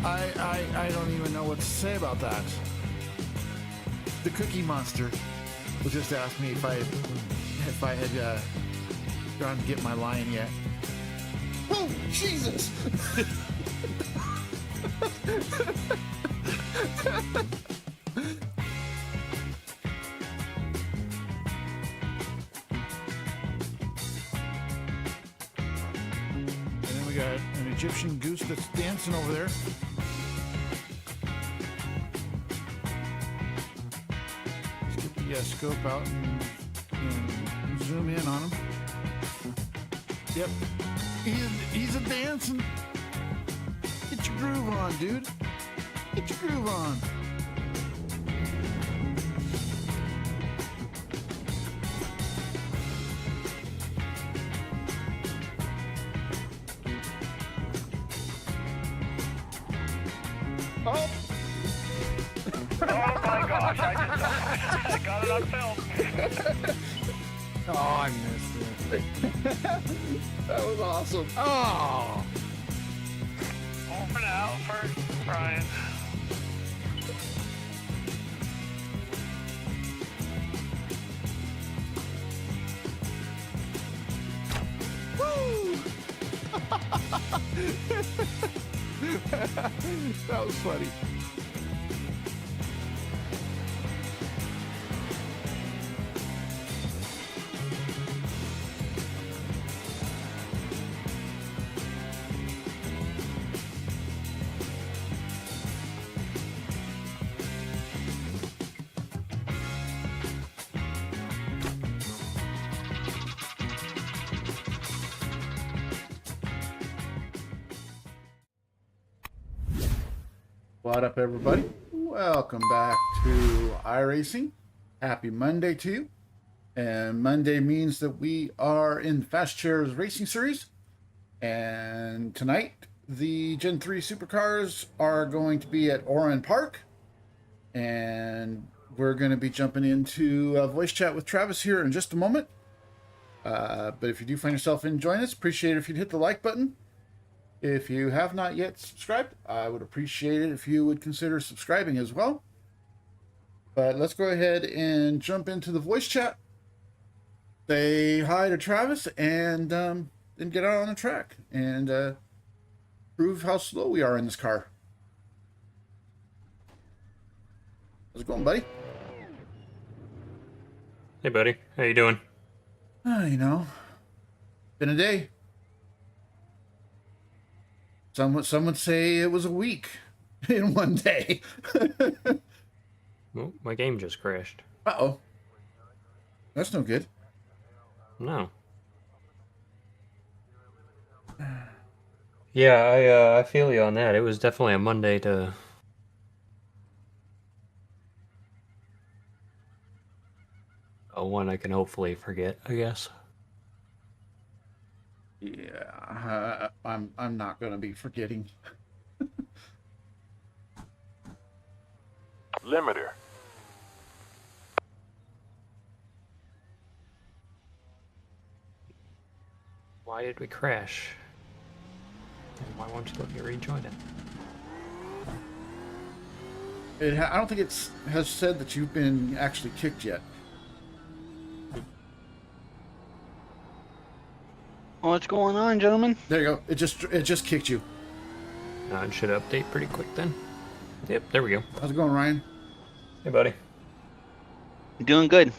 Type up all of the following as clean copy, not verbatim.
I don't even know what to say about that. The Cookie Monster will just ask me if I had gone to get my lion yet. Oh, Jesus! And then we got an Egyptian goose that's dancing over there. Let's get the scope out and zoom in on him. Yep, he's a dancing. Get your groove on, dude. Get your groove on. Oh! Oh my gosh, I got it on film. Oh, I missed it. That was awesome. Oh! Open out for Brian. Woo! That was funny. What up, everybody? Welcome back to iRacing. Happy Monday to you. And Monday means that we are in Fast Chairs Racing Series. And tonight, the Gen 3 supercars are going to be at Oran Park. And we're going to be jumping into a voice chat with Travis here in just a moment. But if you do find yourself enjoying this, appreciate it if you'd hit the like button. If you have not yet subscribed, I would appreciate it if you would consider subscribing as well. But let's go ahead and jump into the voice chat. Say hi to Travis and then get out on the track and prove how slow we are in this car. How's it going, buddy? Hey, buddy. How you doing? You know, been a day. Some would say it was a week in one day. Well, my game just crashed. Uh-oh. That's no good. No. Yeah, I feel you on that. It was definitely a Monday to... one I can hopefully forget, I guess. Yeah, I'm not gonna be forgetting. Limiter. Why did we crash? And why won't you let me rejoin it? I don't think has said that you've been actually kicked yet. What's going on, gentlemen? There you go. It just kicked you. It should update pretty quick then. Yep, there we go. How's it going, Ryan? Hey, buddy. Doing good.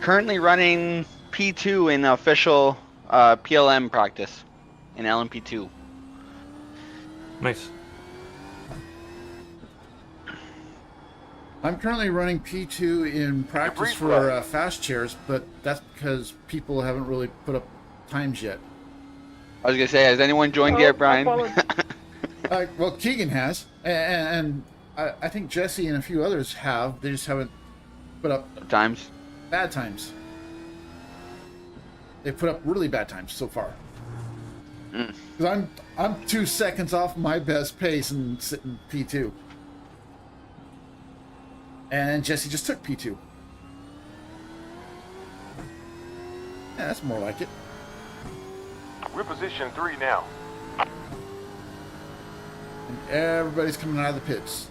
Currently running P2 in official PLM practice in LMP2. Nice. I'm currently running P2 in practice for Fast Chairs, but that's because people haven't really put up times yet. I was gonna say, has anyone joined yet, Brian? Well, Keegan has, and I think Jesse and a few others have. They just haven't put up times. Bad times. They put up really bad times so far. Because I'm 2 seconds off my best pace and sitting P2. And Jesse just took P2. Yeah, that's more like it. We're position 3 now. everybody's coming out of the pits.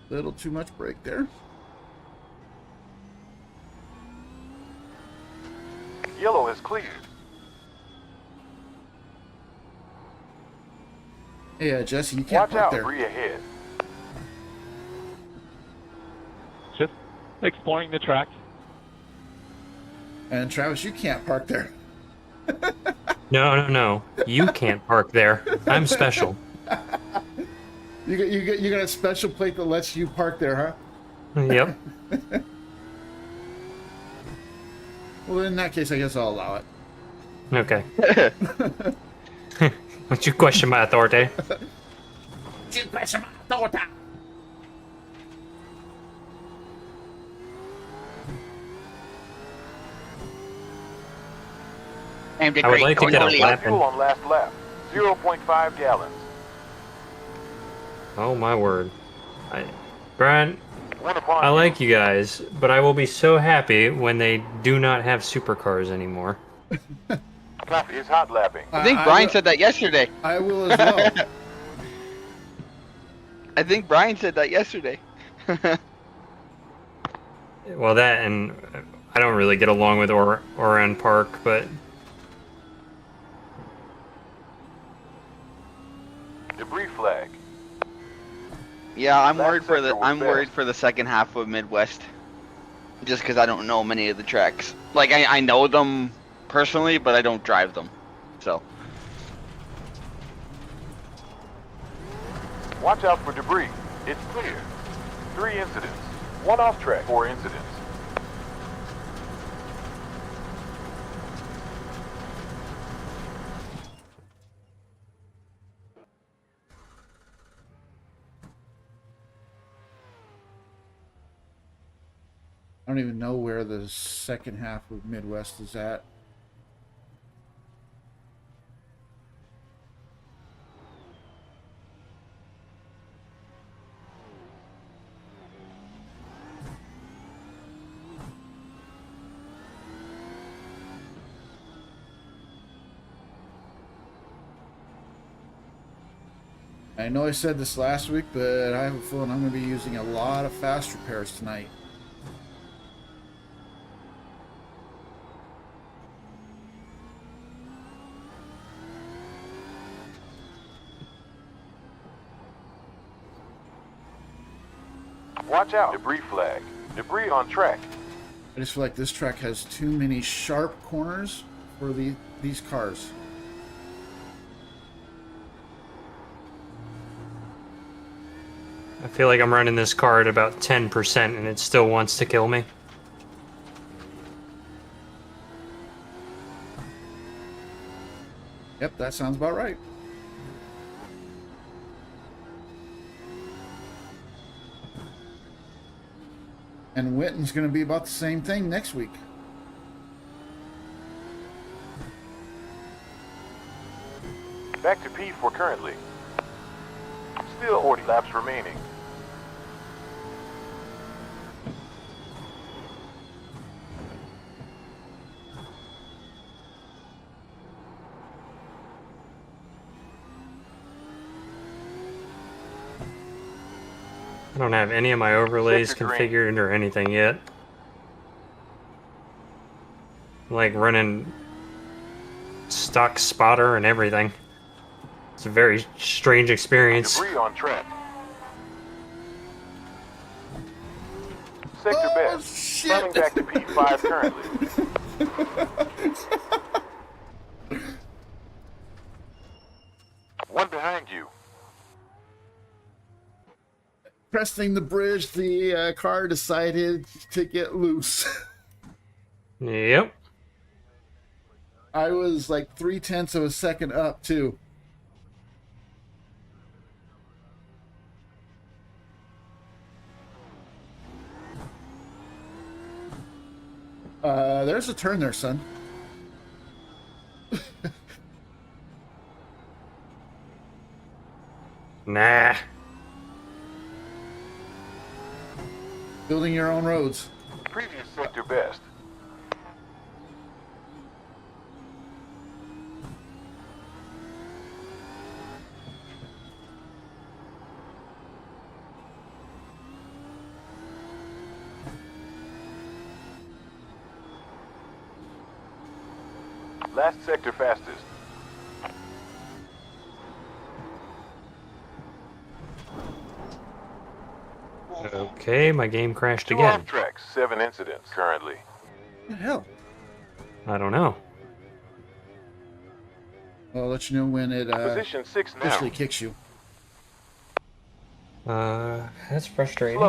Little too much brake there. Yellow is cleared. Hey, Jesse, you can't Watch park out, there. debris ahead. Just exploring the track. And Travis, you can't park there. No. You can't park there. I'm special. You got a special plate that lets you park there, huh? Yep. Well, in that case, I guess I'll allow it. Okay. Don't you question my authority? And the I would great like to get a Cornelius. lap in. Fuel on last lap. 0.5 gallons. Oh my word. Brian, One upon I you. like you guys, but I will be so happy when they do not have supercars anymore. Copy is hot lapping. I think Brian said that yesterday. I will as well. I think Brian said that yesterday. Well, that and I don't really get along with Oran Park, but Debris flag. Yeah, I'm That worried for sector the was I'm best. worried for the second half of Midwest, just because I don't know many of the tracks. Like I know them personally, but I don't drive them. So Watch out for debris. It's clear. 3 incidents. 1 off track. 4 incidents. I don't even know where the second half of Midwest is at. I know I said this last week, but I have a feeling I'm going to be using a lot of fast repairs tonight. Watch out. Debris flag. Debris on track. I just feel like this track has too many sharp corners for these cars. I feel like I'm running this car at about 10% and it still wants to kill me. Yep, that sounds about right. And Winton's going to be about the same thing next week. Back to P4 currently. Still 40 laps remaining. I don't have any of my overlays Sector drain. configured or anything yet. I'm like running stock spotter and everything. It's a very strange experience. Debris on track. Sector Oh, best. shit. Running back to P5 currently. One behind you. Cresting the bridge, the car decided to get loose. Yep. I was like 0.3 of a second up, too. There's a turn there, son. Nah. Building your own roads. Previous sector best. Last sector fastest. Okay, my game crashed 2 again. off tracks, 7 incidents currently. What the hell? I don't know. I'll let you know when it Position 6 now. officially kicks you. That's frustrating.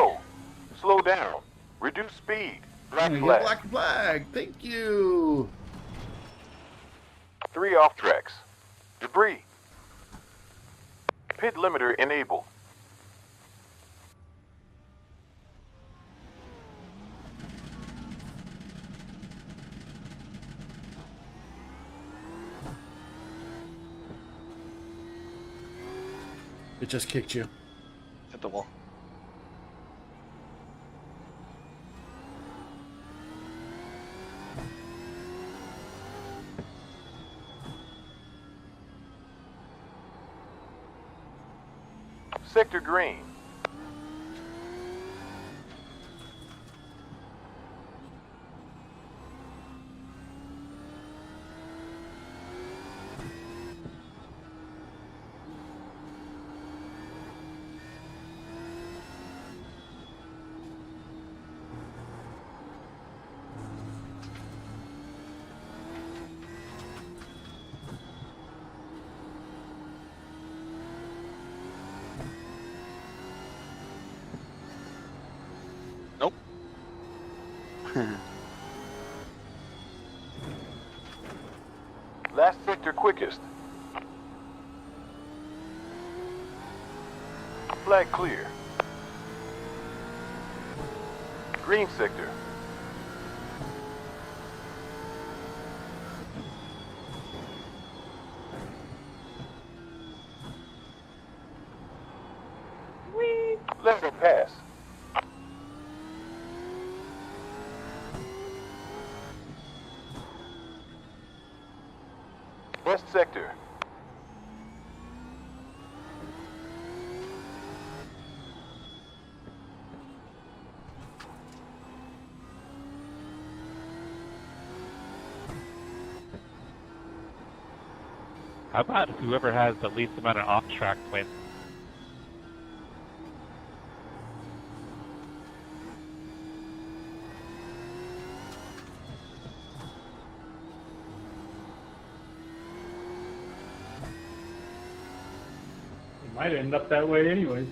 Slow down. Reduce speed. Black Oh, flag. black flag. Thank you. 3 off tracks. Debris. Pit limiter enabled. It just kicked you. Hit the wall. Sector green. Nope. Last sector quickest. Flag clear. Green sector. Let her pass. West sector. How about whoever has the least amount of off-track wins? It might end up that way anyway.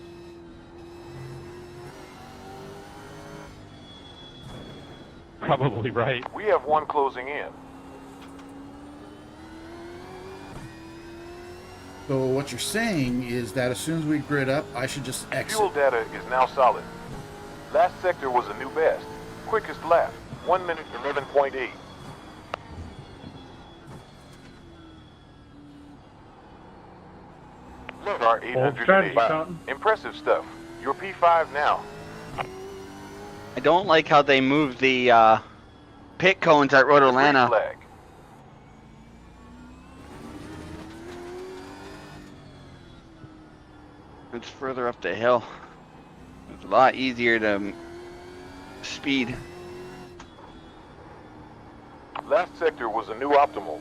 Probably right. We have one closing in. So what you're saying is that as soon as we grid up, I should just exit. Fuel data is now solid. Last sector was a new best. Quickest lap, 1 minute 11.8. Love our strategy, 880. Fountain. Impressive stuff. You're P5 now. I don't like how they moved the pit cones at Road Green Atlanta. flag. It's further up the hill. It's a lot easier to speed. Last sector was a new optimal.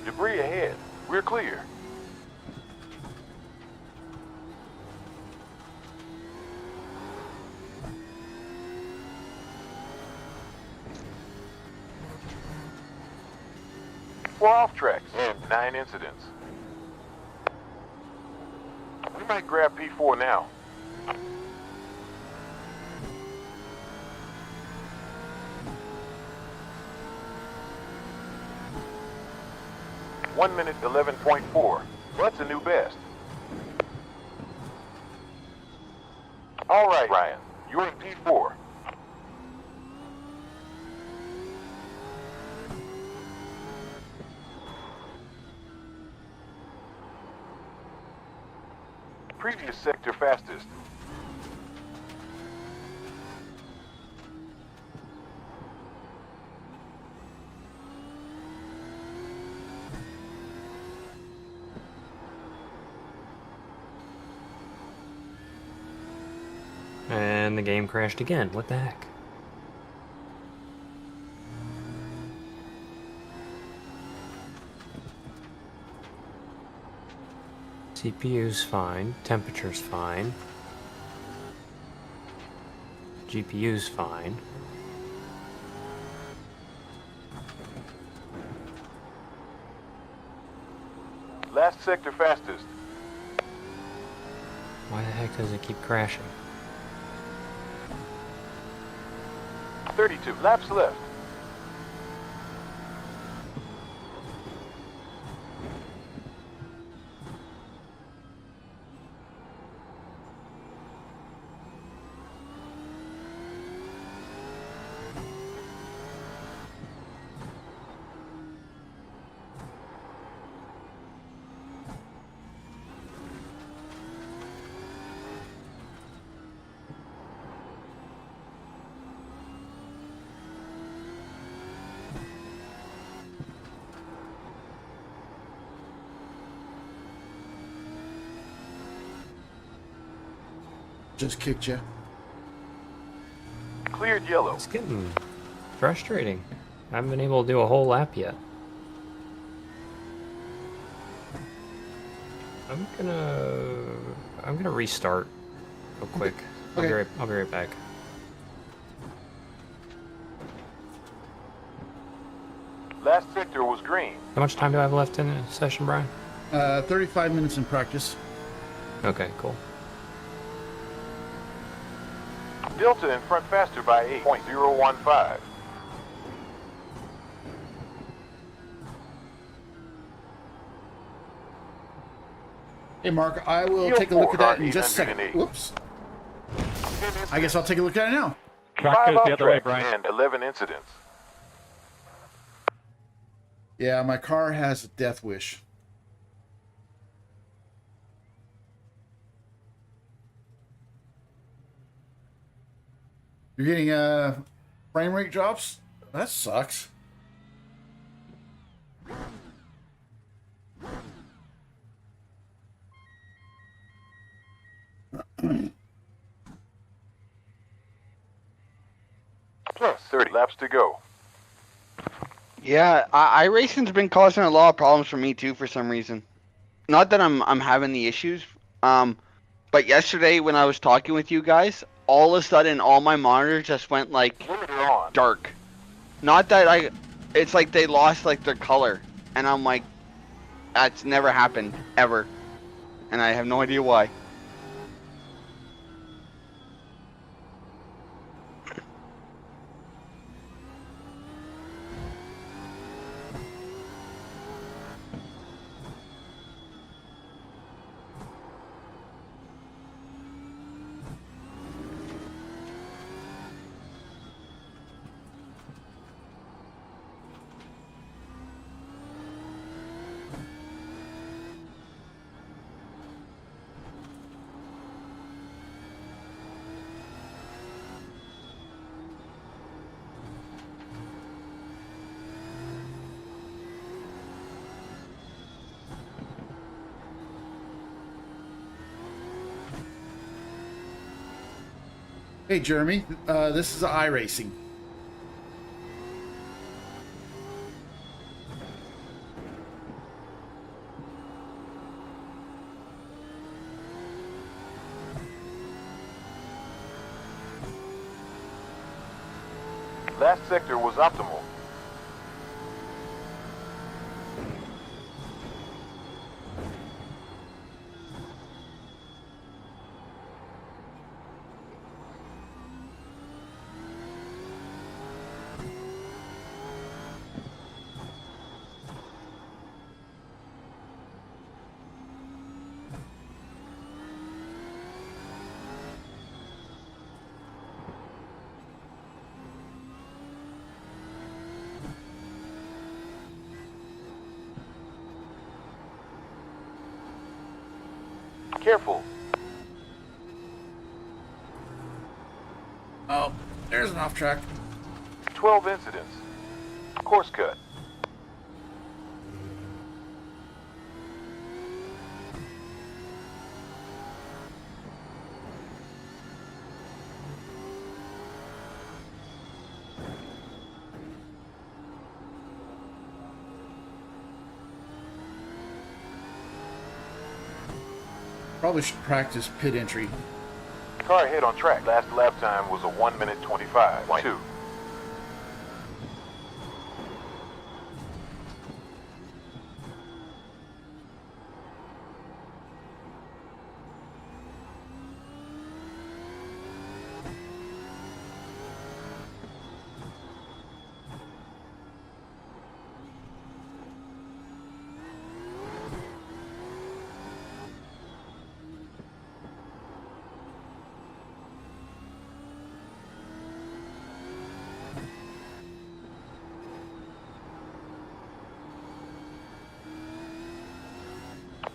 Debris ahead. We're clear. We're off tracks and 9 incidents. We might grab P4 now. One minute 11.4. That's a new best. All right, Ryan. You're in P4. Previous sector fastest. And the game crashed again. What the heck? CPU's fine. Temperature's fine. GPU's fine. Last sector fastest. Why the heck does it keep crashing? 32 laps left. Just kicked you. Cleared yellow. It's getting frustrating. I haven't been able to do a whole lap yet. I'm gonna restart real quick. Okay. I'll be right back. Last sector was green. How much time do I have left in the session, Brian? 35 minutes in practice. Okay, cool. Delta in front faster by 8.015. Hey, Mark, I will Yield take a look at that in 4, just a second. 808. Whoops. I guess I'll take a look at it now. Track 5 goes off the other way, track Brian. and 11 incidents. Yeah, my car has a death wish. You're getting frame rate drops? That sucks. Plus 30 laps to go. Yeah, iRacing's been causing a lot of problems for me too for some reason. Not that I'm having the issues, but yesterday when I was talking with you guys, all of a sudden all my monitors just went like Limiter on. dark. Not that it's like they lost like their color, and I'm like, that's never happened ever, and I have no idea why. Hey, Jeremy, this is iRacing. Last sector was optimal. Careful. Oh, there's an off track. 12 incidents. Course cut. Probably should practice pit entry. Car ahead on track. Last lap time was a 1 minute 25.2.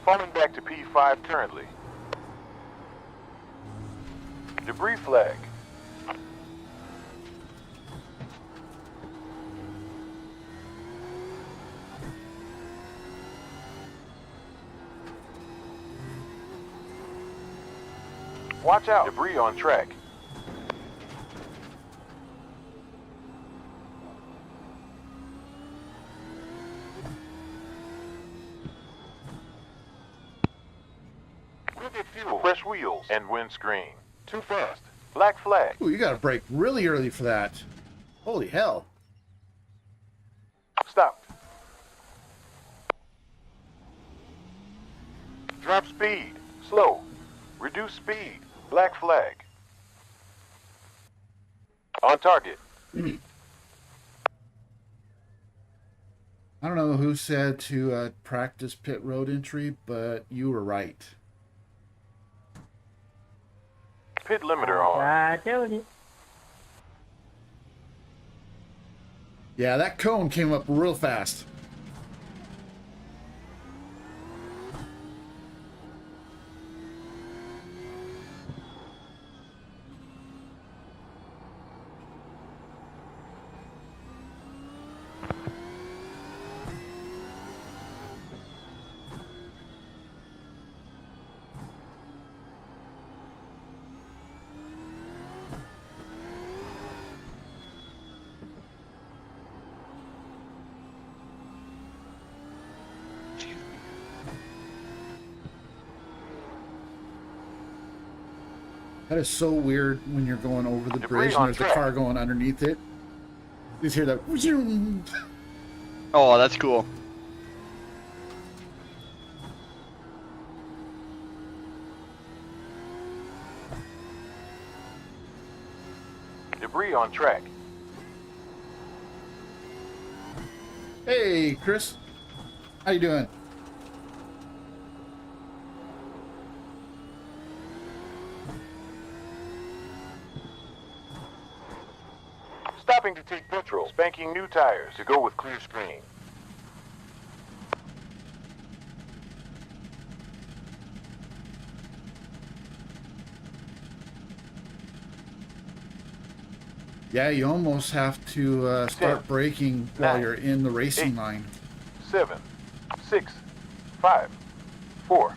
Falling back to P5 currently. Debris flag. Watch out. Debris on track. Fuel, fresh wheels, and windscreen. Too fast. Black flag. Ooh, you gotta brake really early for that. Holy hell. Stop. Drop speed. Slow. Reduce speed. Black flag. On target. I don't know who said to practice pit road entry, but you were right. Pit limiter on. I told you. Yeah, that cone came up real fast. That is so weird when you're going over the Debris bridge on and there's the track. car going underneath it. You just hear that. "Whoom." Oh, that's cool. Debris on track. Hey, Chris. How you doing? Stopping to take petrol. Spanking new tires to go with clear screen. Yeah, you almost have to start 10, braking while 9, you're in the racing 8. line. 7, 6, 5, 4,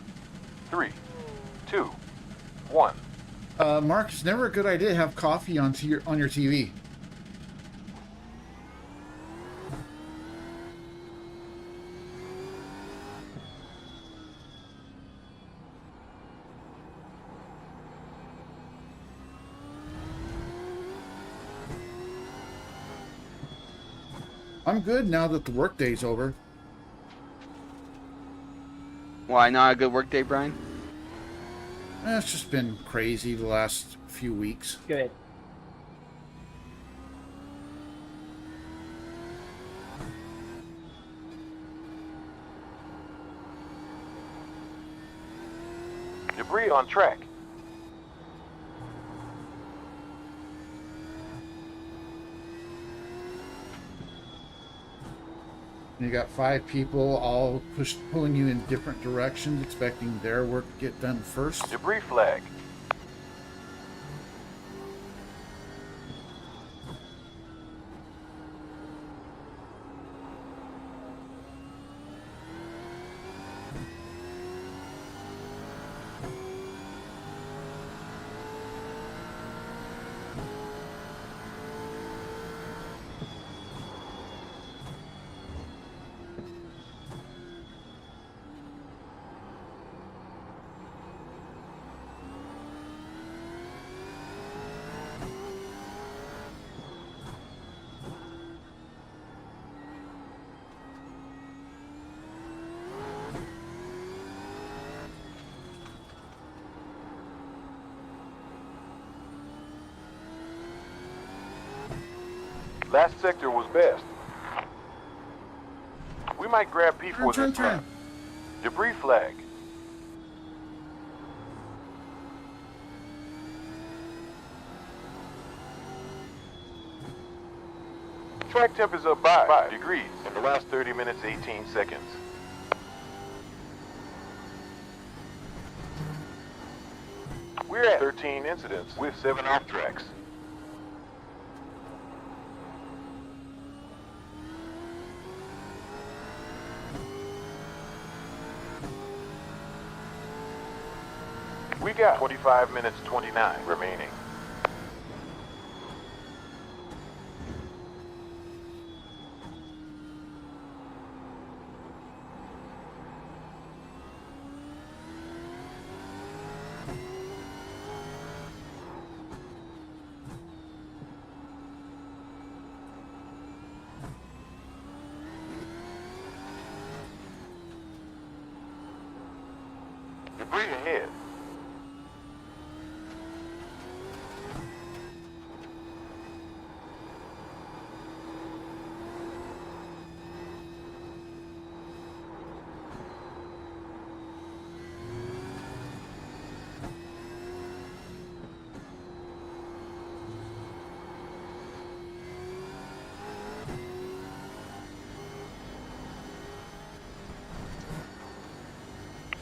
3, 2, 1. Mark, it's never a good idea to have coffee on your TV. I'm good now that the workday's over. Why not a good work day, Brian? It's just been crazy the last few weeks. Good. Debris on track. And you got 5 people all pulling you in different directions, expecting their work to get done first. Debris flag. Last sector was best. We might grab P4 Turn. this time. Debris flag. Track temp is up by 5 degrees in the last 30 minutes, 18 seconds. We're at 13 incidents with 7 off tracks. We got 25 minutes, 29 remaining. Debris ahead.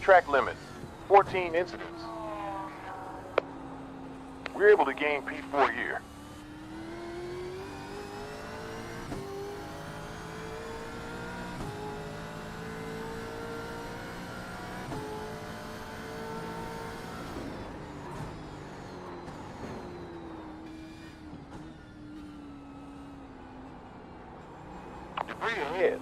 Track limit, 14 incidents. We're able to gain P4 here. Debris ahead.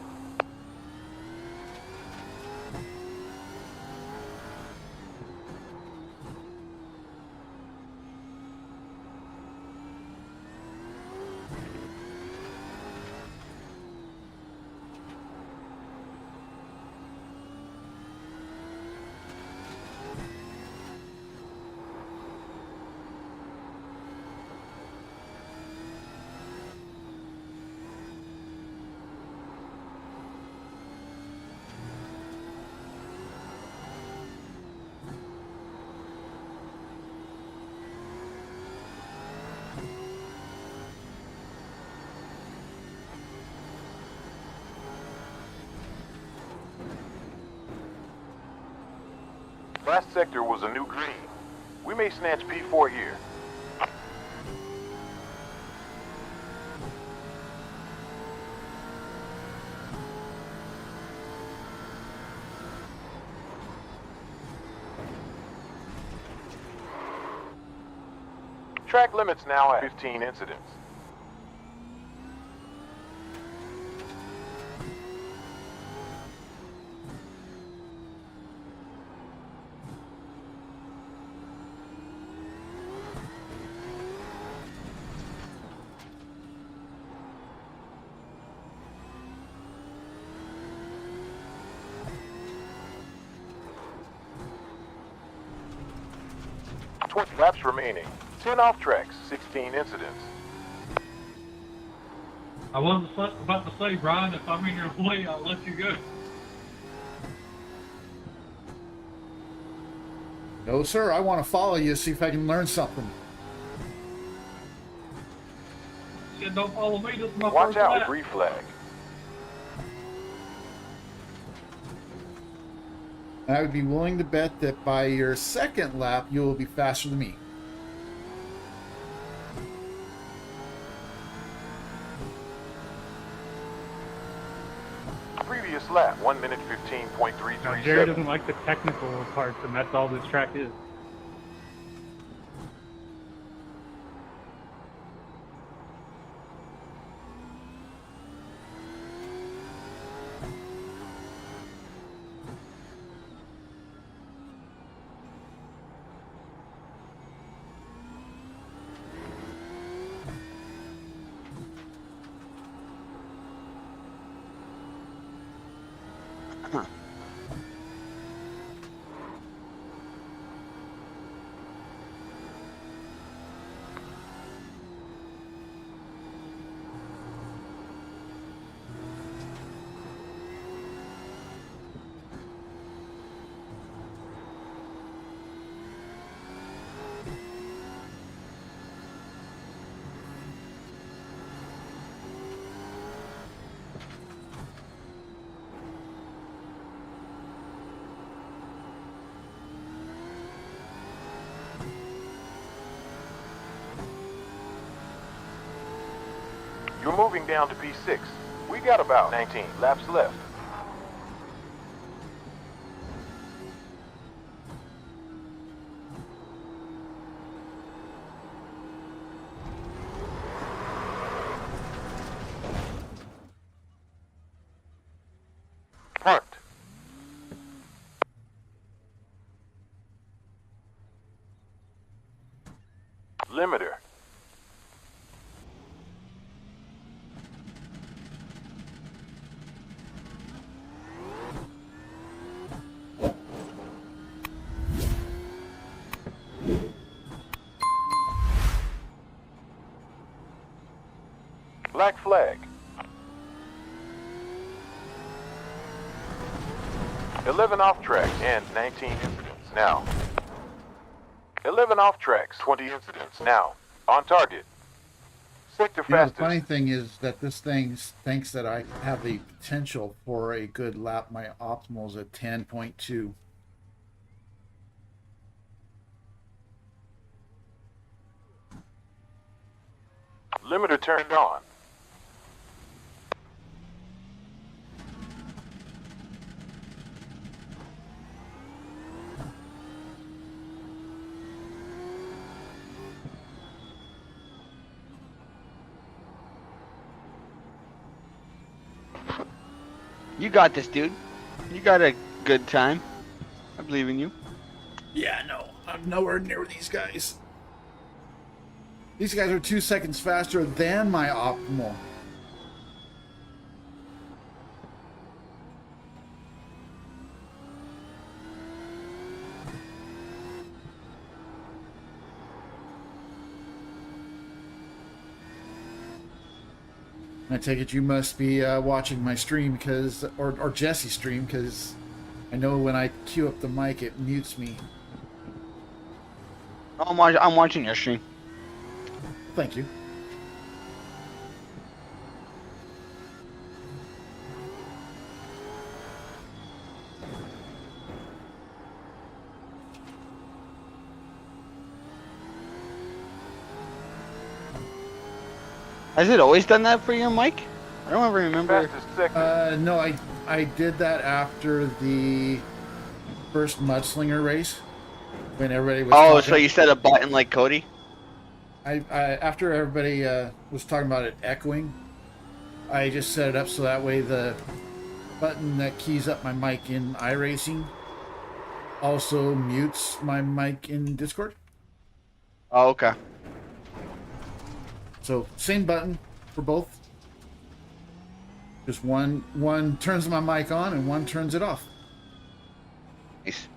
Last sector was a new green. We may snatch P4 here. Track limits now at 15 incidents. Laps remaining. 10 off tracks, 16 incidents. I was about to say, Brian, if I'm in your way, I'll let you go. No, sir. I want to follow you, see if I can learn something. Shit, don't follow me. This is my Watch first out, lap. debris flag. I would be willing to bet that by your second lap, you will be faster than me. Previous lap, 1 minute Now, Jerry 15.337. doesn't like the technical parts, and that's all this track is. You're moving down to P6. We got about 19 laps left. Parked. Limiter. Black flag. 11 off track and 19 incidents now. 11 off tracks, 20 incidents now. On target. Sector You know, the fastest. funny thing is that this thing thinks that I have the potential for a good lap. My optimal is at 10.2. Limiter turned on. You got this, dude. You got a good time. I believe in you. Yeah, no, I'm nowhere near these guys. These guys are 2 seconds faster than my optimal. I take it you must be watching my stream because, or Jesse's stream, because I know when I queue up the mic, it mutes me. I'm watching your stream. Thank you. Has it always done that for your mic? I don't ever remember. Fastest sector. No, I did that after the first Mudslinger race when everybody was. Oh, talking. so you set a button like Cody? I after everybody was talking about it echoing, I just set it up so that way the button that keys up my mic in iRacing also mutes my mic in Discord. Oh, okay. So same button for both. Just one turns my mic on and one turns it off. Nice.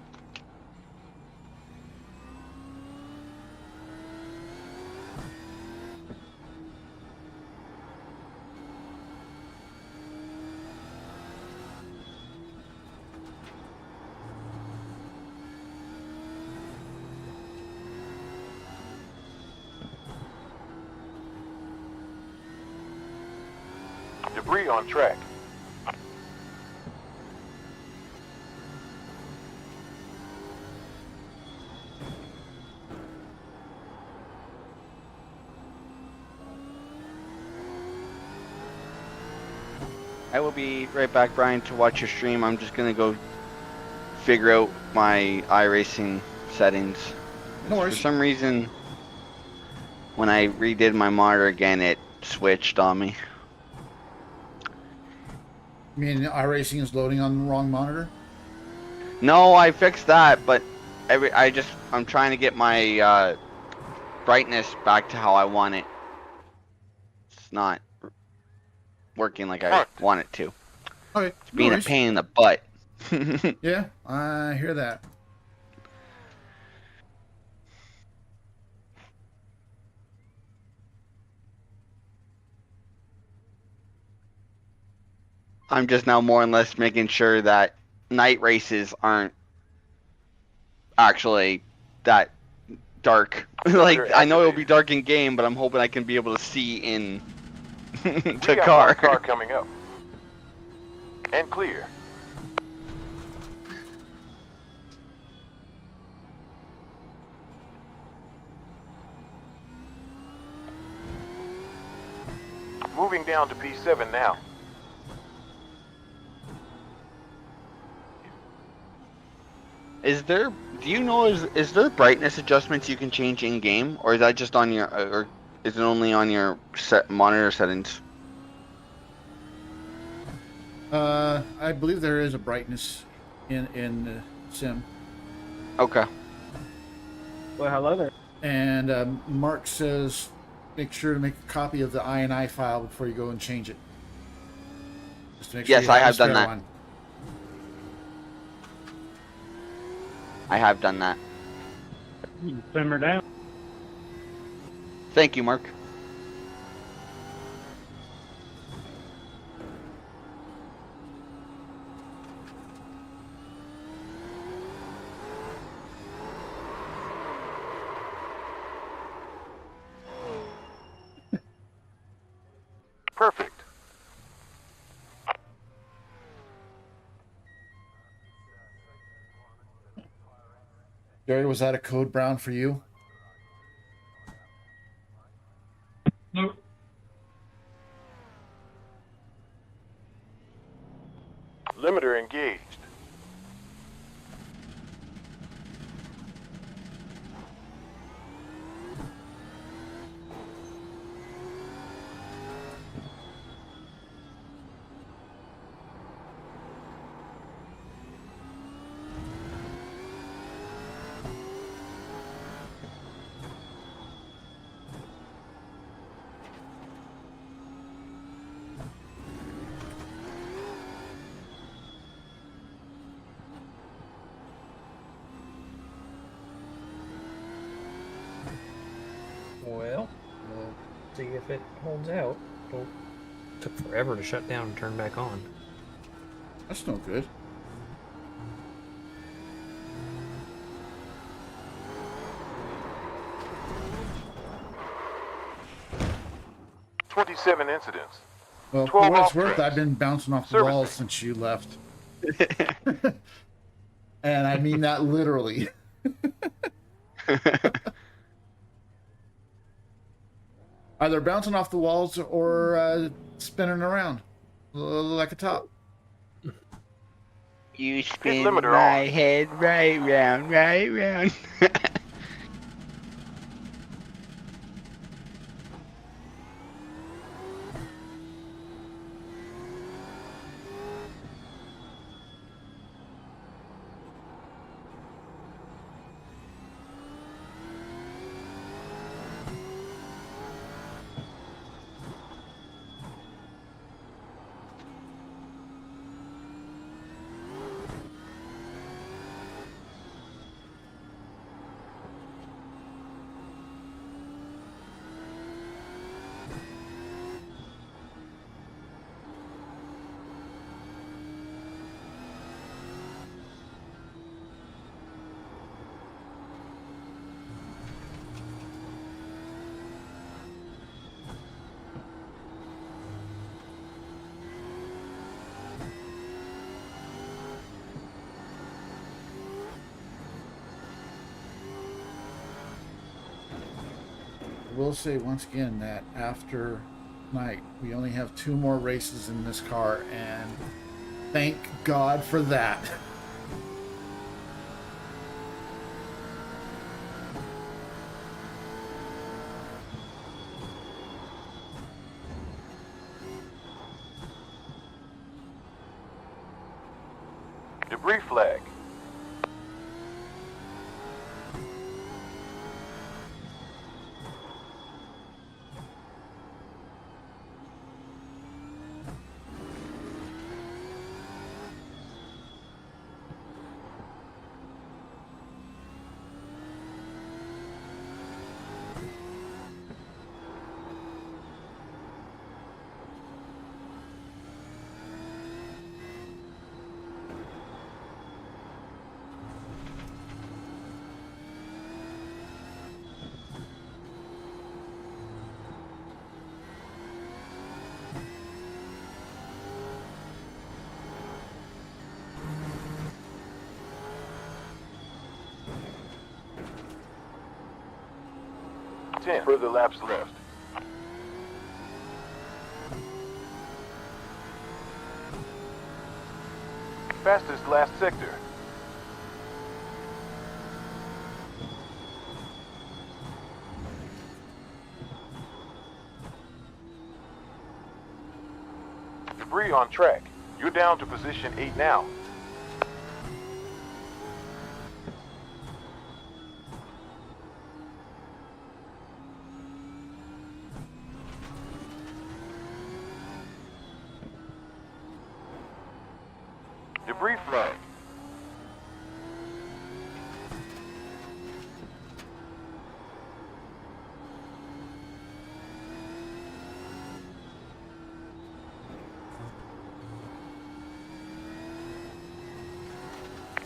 Debris on track. I will be right back, Brian, to watch your stream. I'm just gonna go figure out my iRacing settings. No For worries. some reason, when I redid my monitor again, it switched on me. I mean, iRacing is loading on the wrong monitor. No, I fixed that, but I'm trying to get my brightness back to how I want it. It's not working like I want it to. Okay, It's being no a worries. pain in the butt. Yeah, I hear that. I'm just now more or less making sure that night races aren't actually that dark. Like, I know it'll be dark in game, but I'm hoping I can be able to see in We the got car. one car coming up. And clear. Moving down to P7 now. Do you know, is there brightness adjustments you can change in game, or is that just on your, or is it only on your monitor settings? I believe there is a brightness in the sim. Okay. Well, hello there. And Mark says, make sure to make a copy of the INI file before you go and change it. Just to make sure Yes, you I a have done spare that. one. I have done that. You can simmer down. Thank you, Mark. Perfect. Jerry, was that a code brown for you? Nope. Limiter engaged. Well, we'll see if it holds out. It took forever to shut down and turn back on. That's no good. "27 incidents. Well, for 12 what it's off worth, tracks. I've been bouncing off the Servicing. walls since you left. And I mean that literally. Either bouncing off the walls or spinning around like a top. You spin limiter my on. head right round, right round. I will say once again that after tonight, we only have 2 more races in this car, and thank God for that. Debris flag. Further laps left. Fastest last sector. Debris on track. You're down to position 8 now. Debris flag.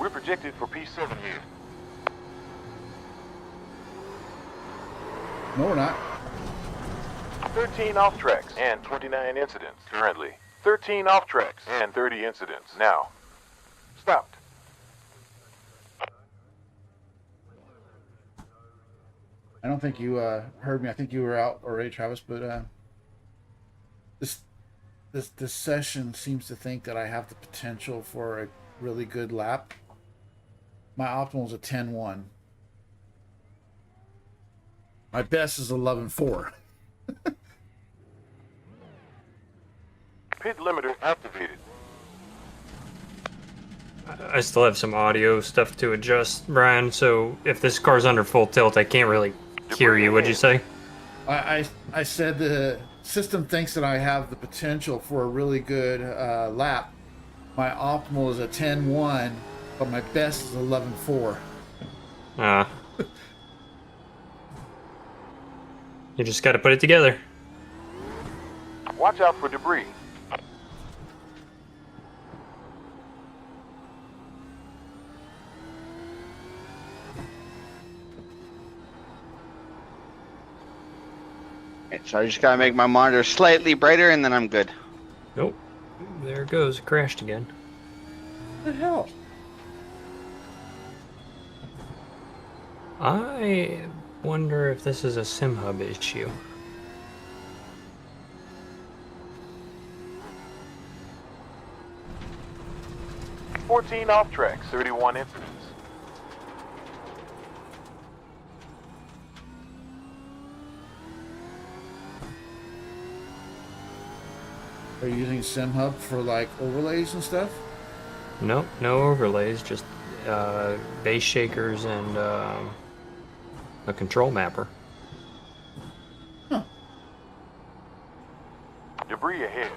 We're projected for P7 here. No, we're not. 13 off tracks and 29 incidents currently. 13 off tracks and 30 incidents now. Stopped. I don't think you heard me. I think you were out already, Travis. But this session seems to think that I have the potential for a really good lap. My optimal is a 10-1. My best is 11-4. Pit limiter activated. I still have some audio stuff to adjust, Brian, so if this car's under full tilt, I can't really hear you. What'd you say? I said the system thinks that I have the potential for a really good lap. My optimal is a 10-1, but my best is 11-4. You just gotta put it together. Watch out for debris. Okay, so I just gotta make my monitor slightly brighter and then I'm good. Nope. There it goes. It crashed again. What the hell? I wonder if this is a SimHub issue. – 14 off tracks, 31 incidents. Are you using SimHub for like overlays and stuff? Nope, no overlays, just base shakers and a control mapper. Huh. Debris ahead.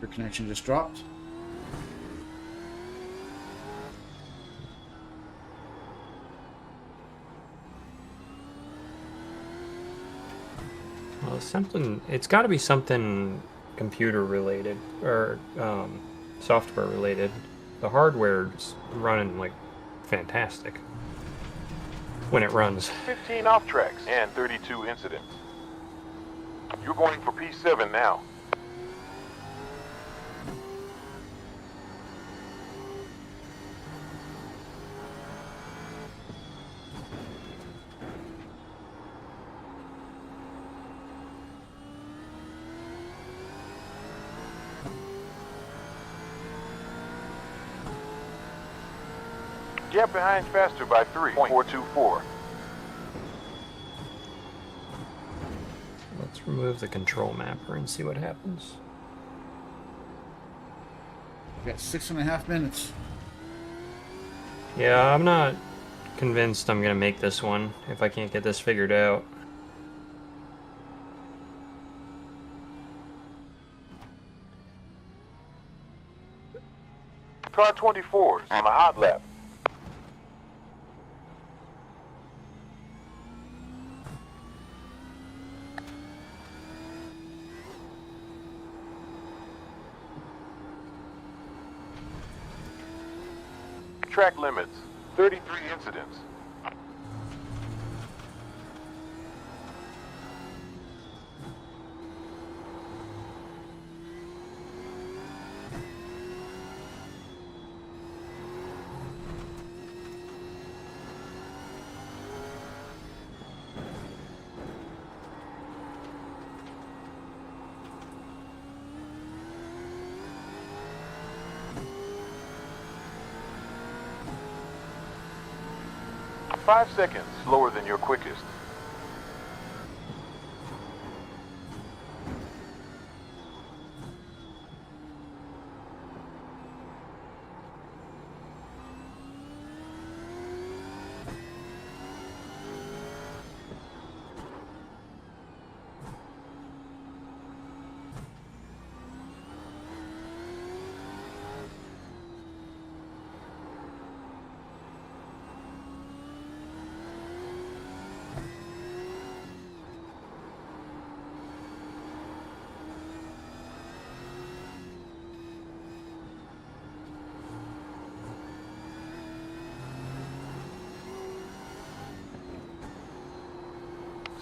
Your connection just dropped. Well, something. It's got to be something computer related or software related. The hardware's running like fantastic when it runs. 15 off tracks and 32 incidents. You're going for P7 now. Gap behind faster by 3.424. Let's remove the control mapper and see what happens. We got 6.5 minutes. Yeah, I'm not convinced I'm gonna make this one if I can't get this figured out. Car 24 on a hot lap. Track limits, 33 incidents. 5 seconds slower than your quickest.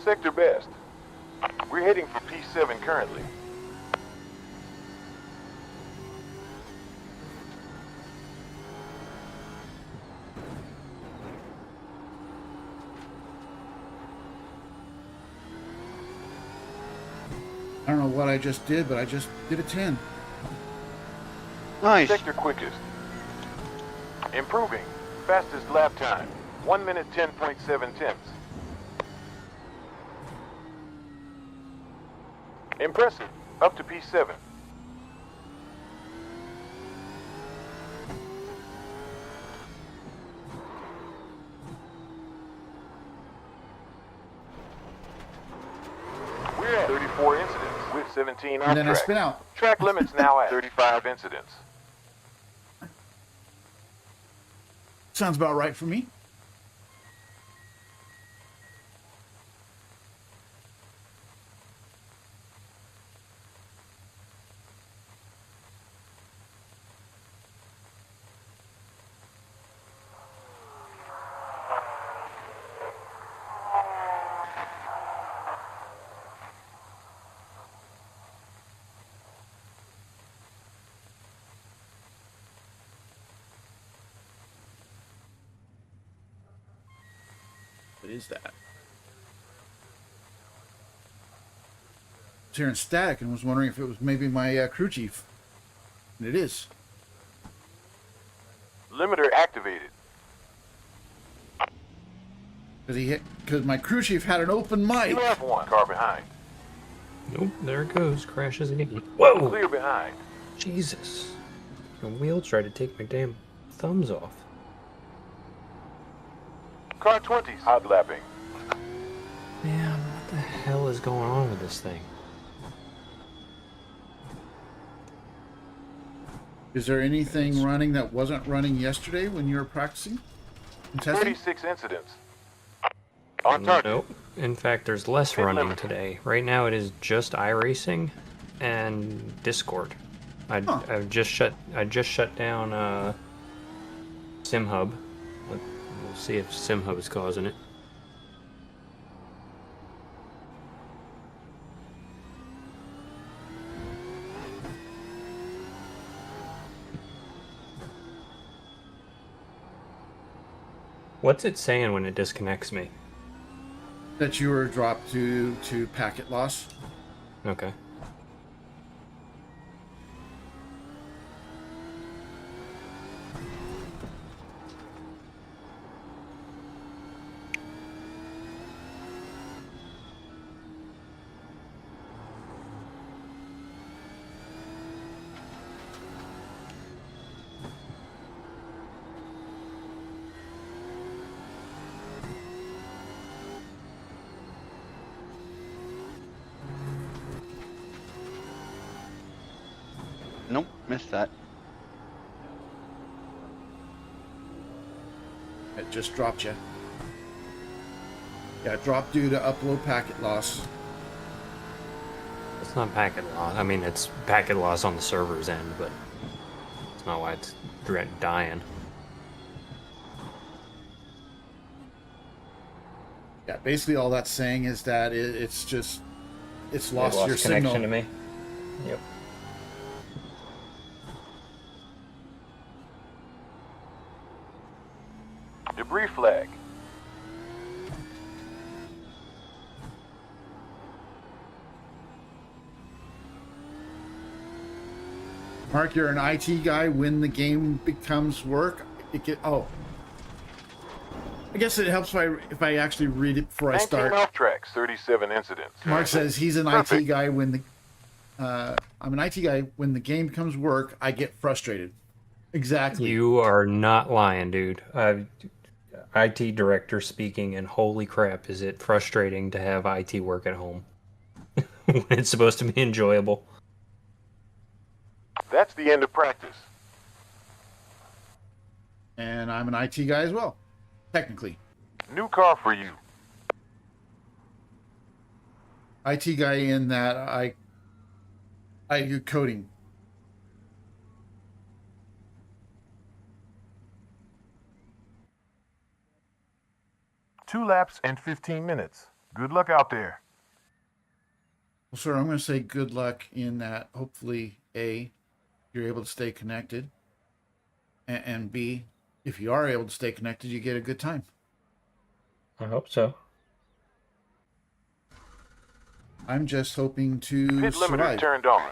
Sector best. We're heading for P7 currently. I don't know what I just did, but I just did a 10. Nice. Sector quickest. Improving. Fastest lap time. 1 minute 10.7 tenths. Impressive. Up to P7. We're at 34 incidents with 17 off And then I track. spin out. Track limits now at 35 incidents. Sounds about right for me. What is that? I was hearing static and was wondering if it was maybe my crew chief. And it is. Limiter activated. Because my crew chief had an open mic. You have one car behind. Nope, there it goes. Crashes again. Whoa! Clear behind. Jesus. The wheel tried to take my damn thumbs off. Car 20's hot lapping. Man, what the hell is going on with this thing? Is there anything running that wasn't running yesterday when you were practicing and testing? 36 incidents. On target. Nope. In fact, there's less Pit running limit. today. Right now it is just iRacing and Discord. I've just shut down SimHub. We'll see if SimHub is causing it. What's it saying when it disconnects me? That you were dropped to packet loss. Okay. Nope, missed that. It just dropped you. Yeah, it dropped due to upload packet loss. It's not packet loss. I mean, it's packet loss on the server's end, but it's not why it's dying. Yeah, basically all that's saying is that it's lost your connection signal. to me. Yep. Debris flag. Mark, you're an IT guy. When the game becomes work, I guess it helps if I actually read it before I 19 start. off tracks, 37 incidents. Mark says he's an Perfect. IT guy when the I'm an IT guy when the game becomes work. I get frustrated. Exactly. You are not lying, dude. IT director speaking, and holy crap, is it frustrating to have IT work at home when it's supposed to be enjoyable. That's the end of practice. And I'm an IT guy as well, technically. New car for you. IT guy in that I do coding. Two laps and 15 minutes. Good luck out there. Well, sir, I'm going to say good luck in that. Hopefully, A, you're able to stay connected, and B, if you are able to stay connected, you get a good time. I hope so. I'm just hoping to Pit limiter survive. turned on.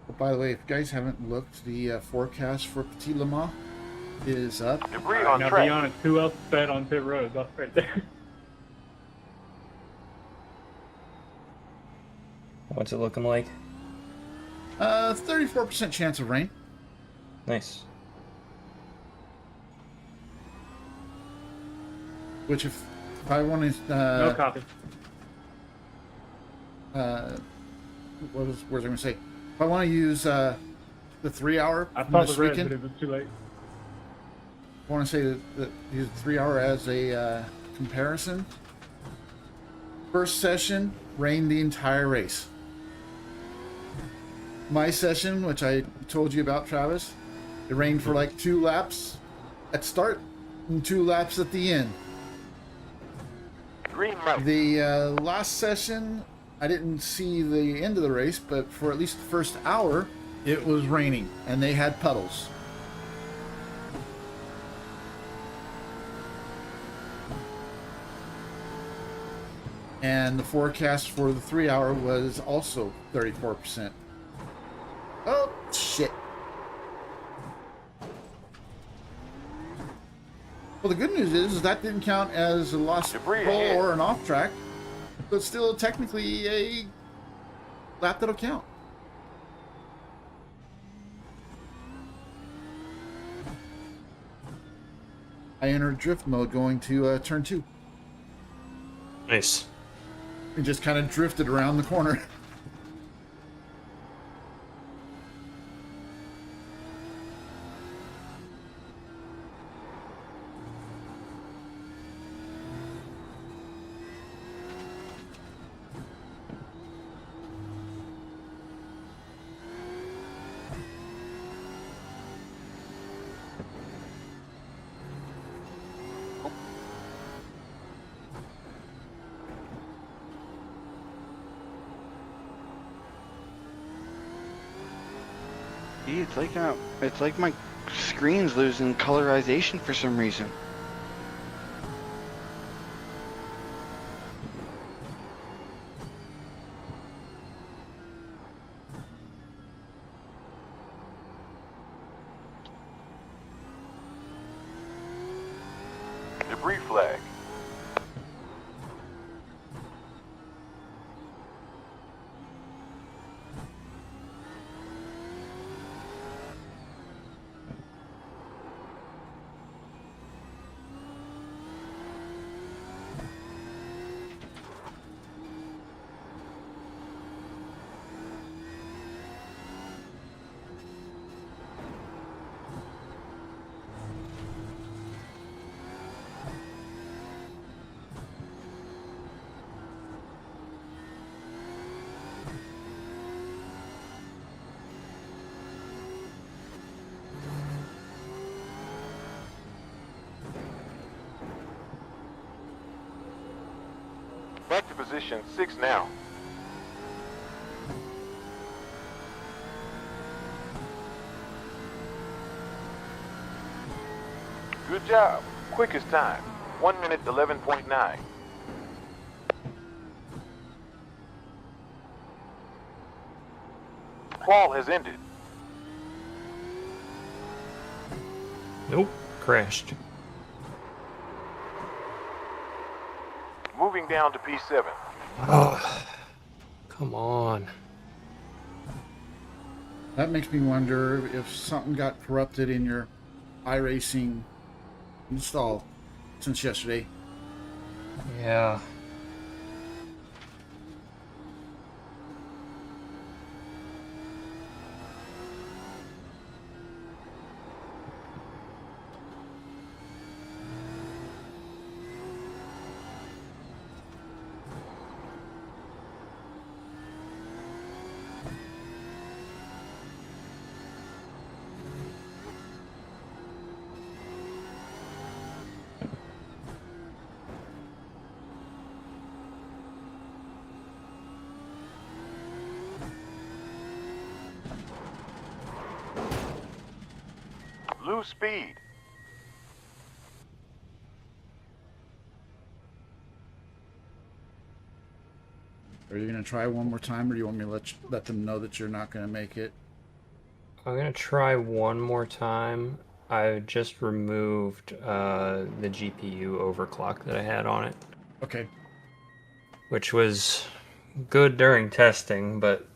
Oh, by the way, if you guys haven't looked, the forecast for Petit Le Mans is up. Debris on Now track. be honest, who else bet on pit road? That's right there. What's it looking like? 34% chance of rain. Nice. Which, if I want to, No copy. what was I going to say? If I want to use the 3 hour I from saw this the red, weekend, but it was too late. I want to say that use 3 hour as a comparison. First session rained the entire race. My session, which I told you about, Travis, it rained for like 2 laps at start and 2 laps at the end. Green light. The last session, I didn't see the end of the race, but for at least the first hour, it was raining and they had puddles. And the forecast for the 3 hour was also 34%. Oh, shit. Well, the good news is that didn't count as a lost Debris pole ahead. or an off track. But still technically a lap that'll count. I entered drift mode going to turn 2. Nice. And just kind of drifted around the corner. Gee, it's like my screen's losing colorization for some reason. Debris flag. Back to position 6 now. Good job. Quickest time. 1 minute 11.9. call has ended. Nope, crashed. Moving down to P7. Oh, come on. That makes me wonder if something got corrupted in your iRacing install since yesterday. Yeah. Lose speed. Are you going to try one more time, or do you want me to let them know that you're not going to make it? I'm gonna try one more time. I just removed the GPU overclock that I had on it, Okay. which was good during testing, but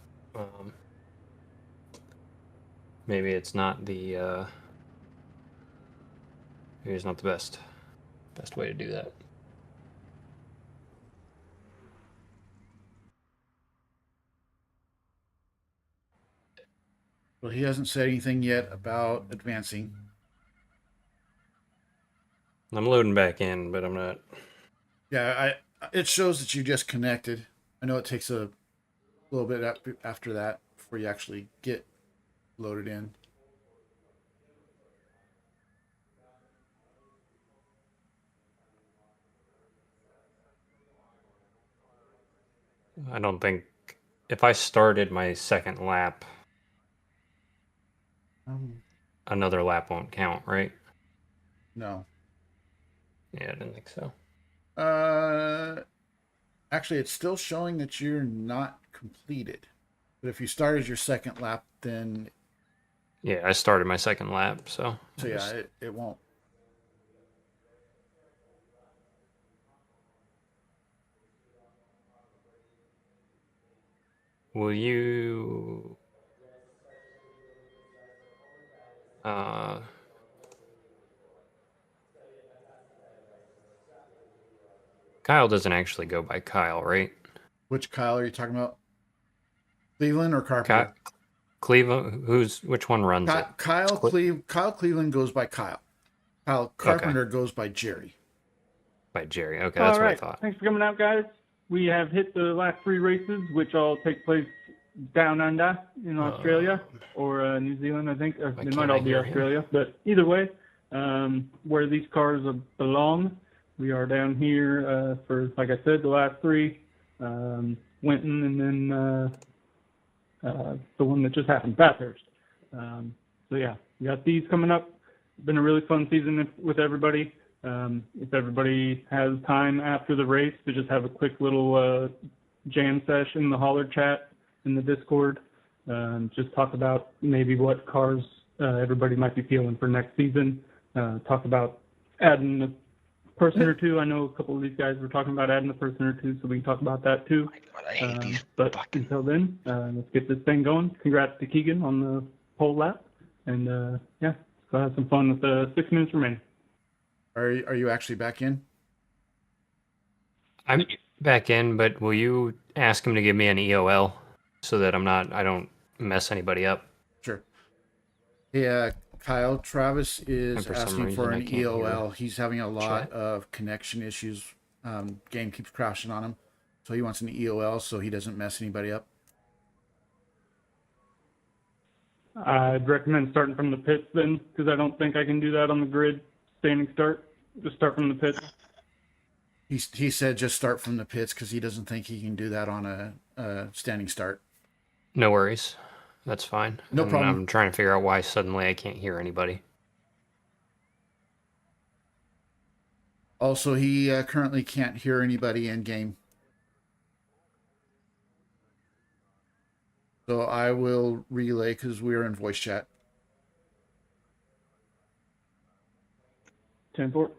maybe it's not the maybe it's not the best way to do that. Well, he hasn't said anything yet about advancing. I'm loading back in, but I'm not. Yeah, it shows that you just connected. I know it takes a little bit after that before you actually get loaded in. I don't think if I started my second lap, another lap won't count, right? No. Yeah, I didn't think so. Actually, it's still showing that you're not completed. But if you started your second lap, then Yeah, I started my second lap, so yeah, it won't. Will you Kyle doesn't actually go by Kyle, right? Which Kyle are you talking about? Cleveland or Carpenter? Cleveland, which one runs it? Kyle Cleveland goes by Kyle. Kyle Carpenter goes by Jerry. By Jerry. Okay, that's All what I right. thought. Thanks for coming out, guys. We have hit the last 3 races, which all take place down under in Australia or New Zealand, I think. They might all be Australia. But either way, where these cars belong, we are down here for, like I said, the last 3. Winton and then the one that just happened, Bathurst. So yeah, we got these coming up. Been a really fun season with everybody. If everybody has time after the race to just have a quick little jam session in the holler chat in the Discord, just talk about maybe what cars everybody might be feeling for next season. Talk about adding a person or two. I know a couple of these guys were talking about adding a person or two, so we can talk about that too. I hate these but fucking... until then, let's get this thing going. Congrats to Keegan on the pole lap, and yeah, go have some fun with the 6 minutes remaining. Are you actually back in? I'm back in, but will you ask him to give me an EOL so that I don't mess anybody up? Sure. Yeah, Kyle, Travis is And for some asking for reason, I an can't EOL. He's having a lot chat. of connection issues. Game keeps crashing on him. So he wants an EOL so he doesn't mess anybody up. I'd recommend starting from the pits then, because I don't think I can do that on the grid. Standing start. Just start from the pits. He said just start from the pits because he doesn't think he can do that on a standing start. No worries. That's fine. No problem. I'm trying to figure out why suddenly I can't hear anybody. Also, he currently can't hear anybody in game. So I will relay because we're in voice chat. 10-4.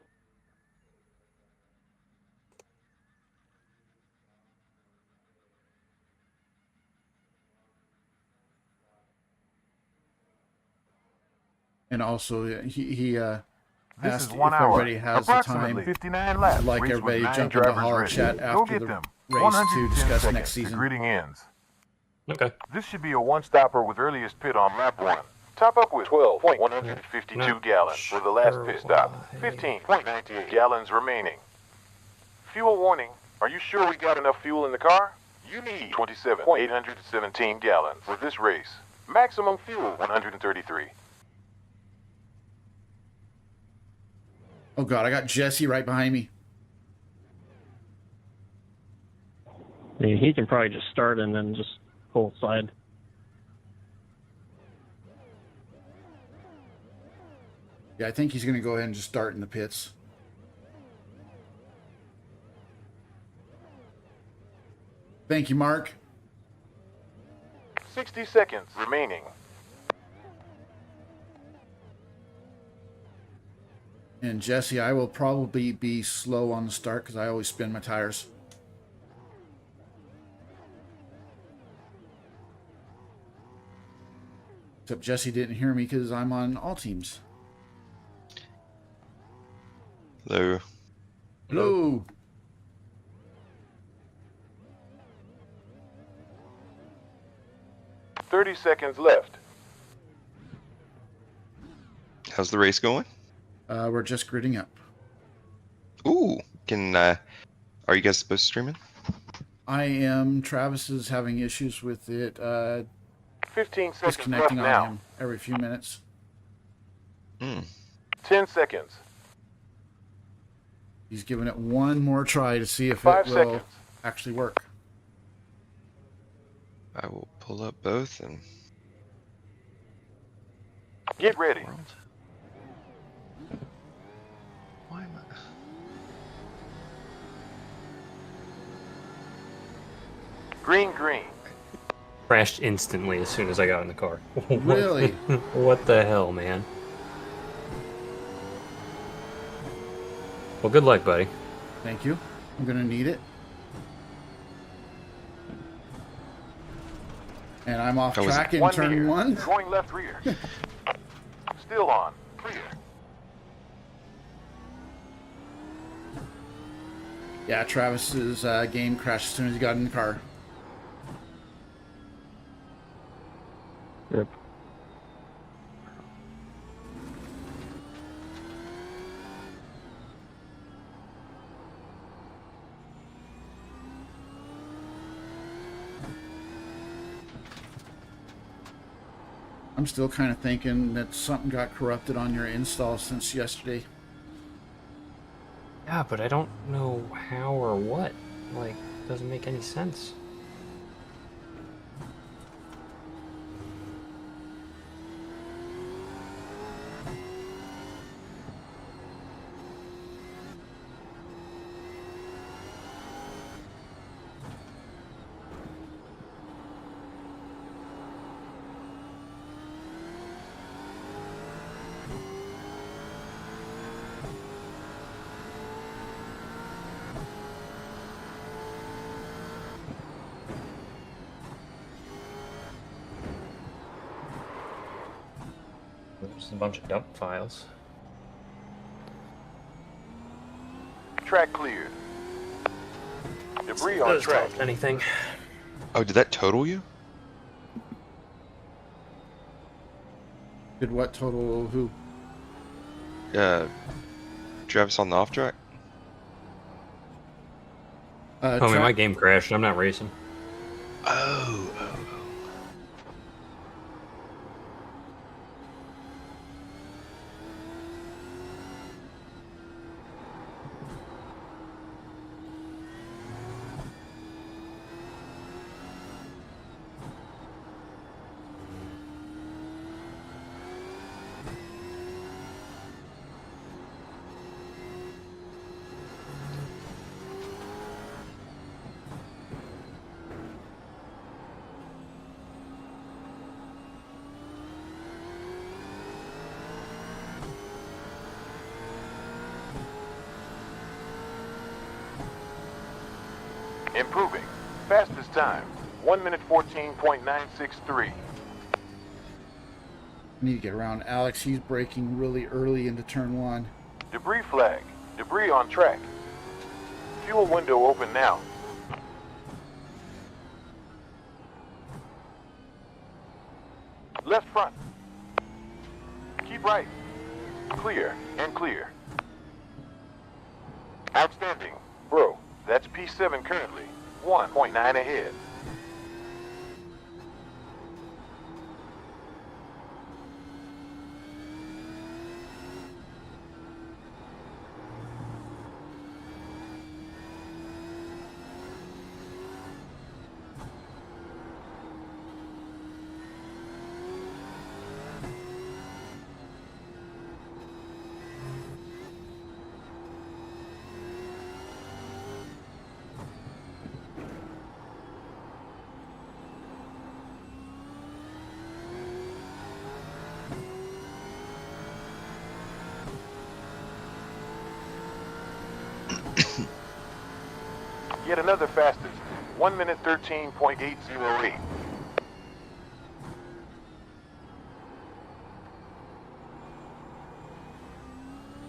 And also, he This asked is 1 if hour. everybody has the Approximately time. 59 laps. I'd like Race everybody with to 9 jump into drivers holler ready. chat Go after get the them. race 110 to discuss seconds next to season. gritting ends. Okay. This should be a one-stopper with earliest pit on lap 1. Top up with 12.152 gallons for the last pit stop. 15.98 gallons remaining. Fuel warning. Are you sure we got enough fuel in the car? You need 27.817 gallons for this race. Maximum fuel 133. Oh God, I got Jesse right behind me. I mean, he can probably just start and then just pull side. Yeah, I think he's going to go ahead and just start in the pits. Thank you, Mark. 60 seconds remaining. And Jesse, I will probably be slow on the start because I always spin my tires. Except Jesse didn't hear me because I'm on all teams. Hello. Hello. .30 seconds left. How's the race going? We're just gridding up. Ooh, are you guys supposed to stream it? I am. Travis is having issues with it 15 seconds left disconnecting on now. him every few minutes. 10 seconds. He's giving it one more try to see if 5 it will seconds. actually work. I will pull up both and... Get ready. Why am I... Green, green. Crashed instantly as soon as I got in the car. Really? What the hell, man? Well, good luck, buddy. Thank you. I'm going to need it. And I'm off track in turn near. 1. Going left rear. Still on. Clear. Yeah, Travis's game crashed as soon as he got in the car. Yep. I'm still kind of thinking that something got corrupted on your install since yesterday. Yeah, but I don't know how or what. Like, doesn't make any sense. There's a bunch of dump files. Track cleared. Debris on Does track. drop anything? Oh, did that total you? Did what total who? Travis on the off track? I mean, my game crashed. I'm not racing. Oh. Improving. Fastest time, 1 minute 14.963. Need to get around Alex. He's braking really early into turn 1. Debris flag. Debris on track. Fuel window open now. Left front. Keep right. Clear and clear. Outstanding. Bro, that's P7 currently. 1.9 ahead. Yet another fastest. 1 minute 13.808.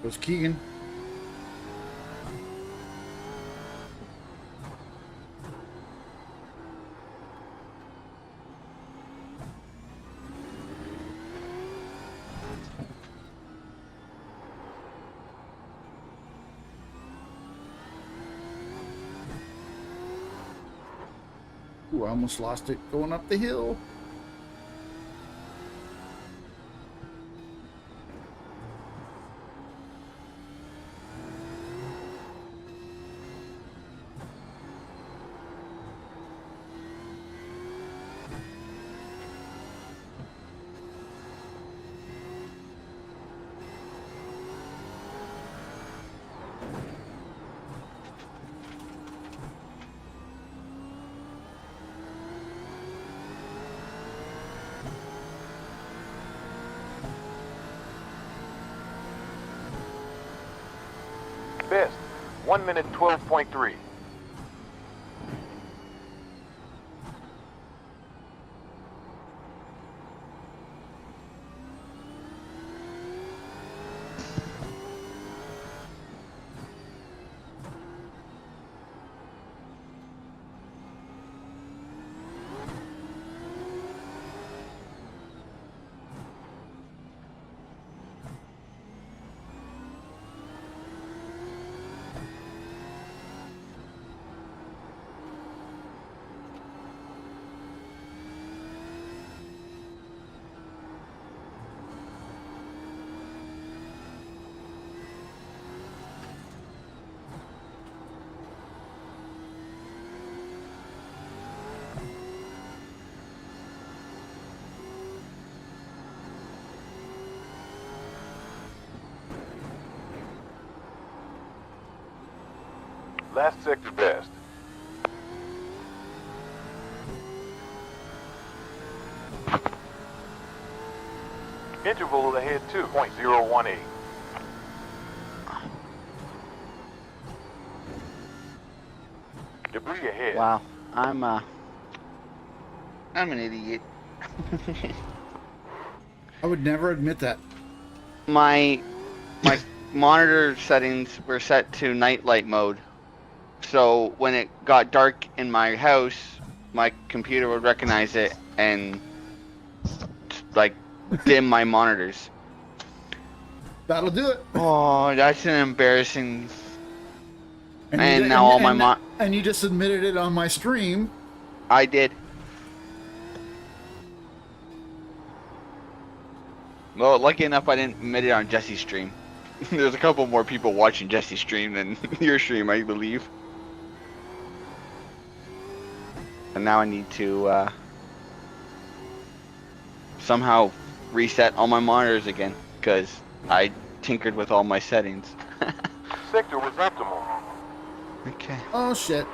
Goes Keegan. Ooh, I almost lost it going up the hill. Best. 1 minute 12.3. Last sector best. Interval ahead 2.018. Debris ahead. Wow, I'm an idiot. I would never admit that. My monitor settings were set to nightlight mode. So when it got dark in my house, my computer would recognize it and like dim my monitors. That'll do it. Oh, that's an embarrassing. And now all my and you just admitted it on my stream. I did. Well, lucky enough, I didn't admit it on Jesse's stream. There's a couple more people watching Jesse's stream than your stream, I believe. And now I need to somehow reset all my monitors again, because I tinkered with all my settings. Sector was optimal. Okay. Oh shit.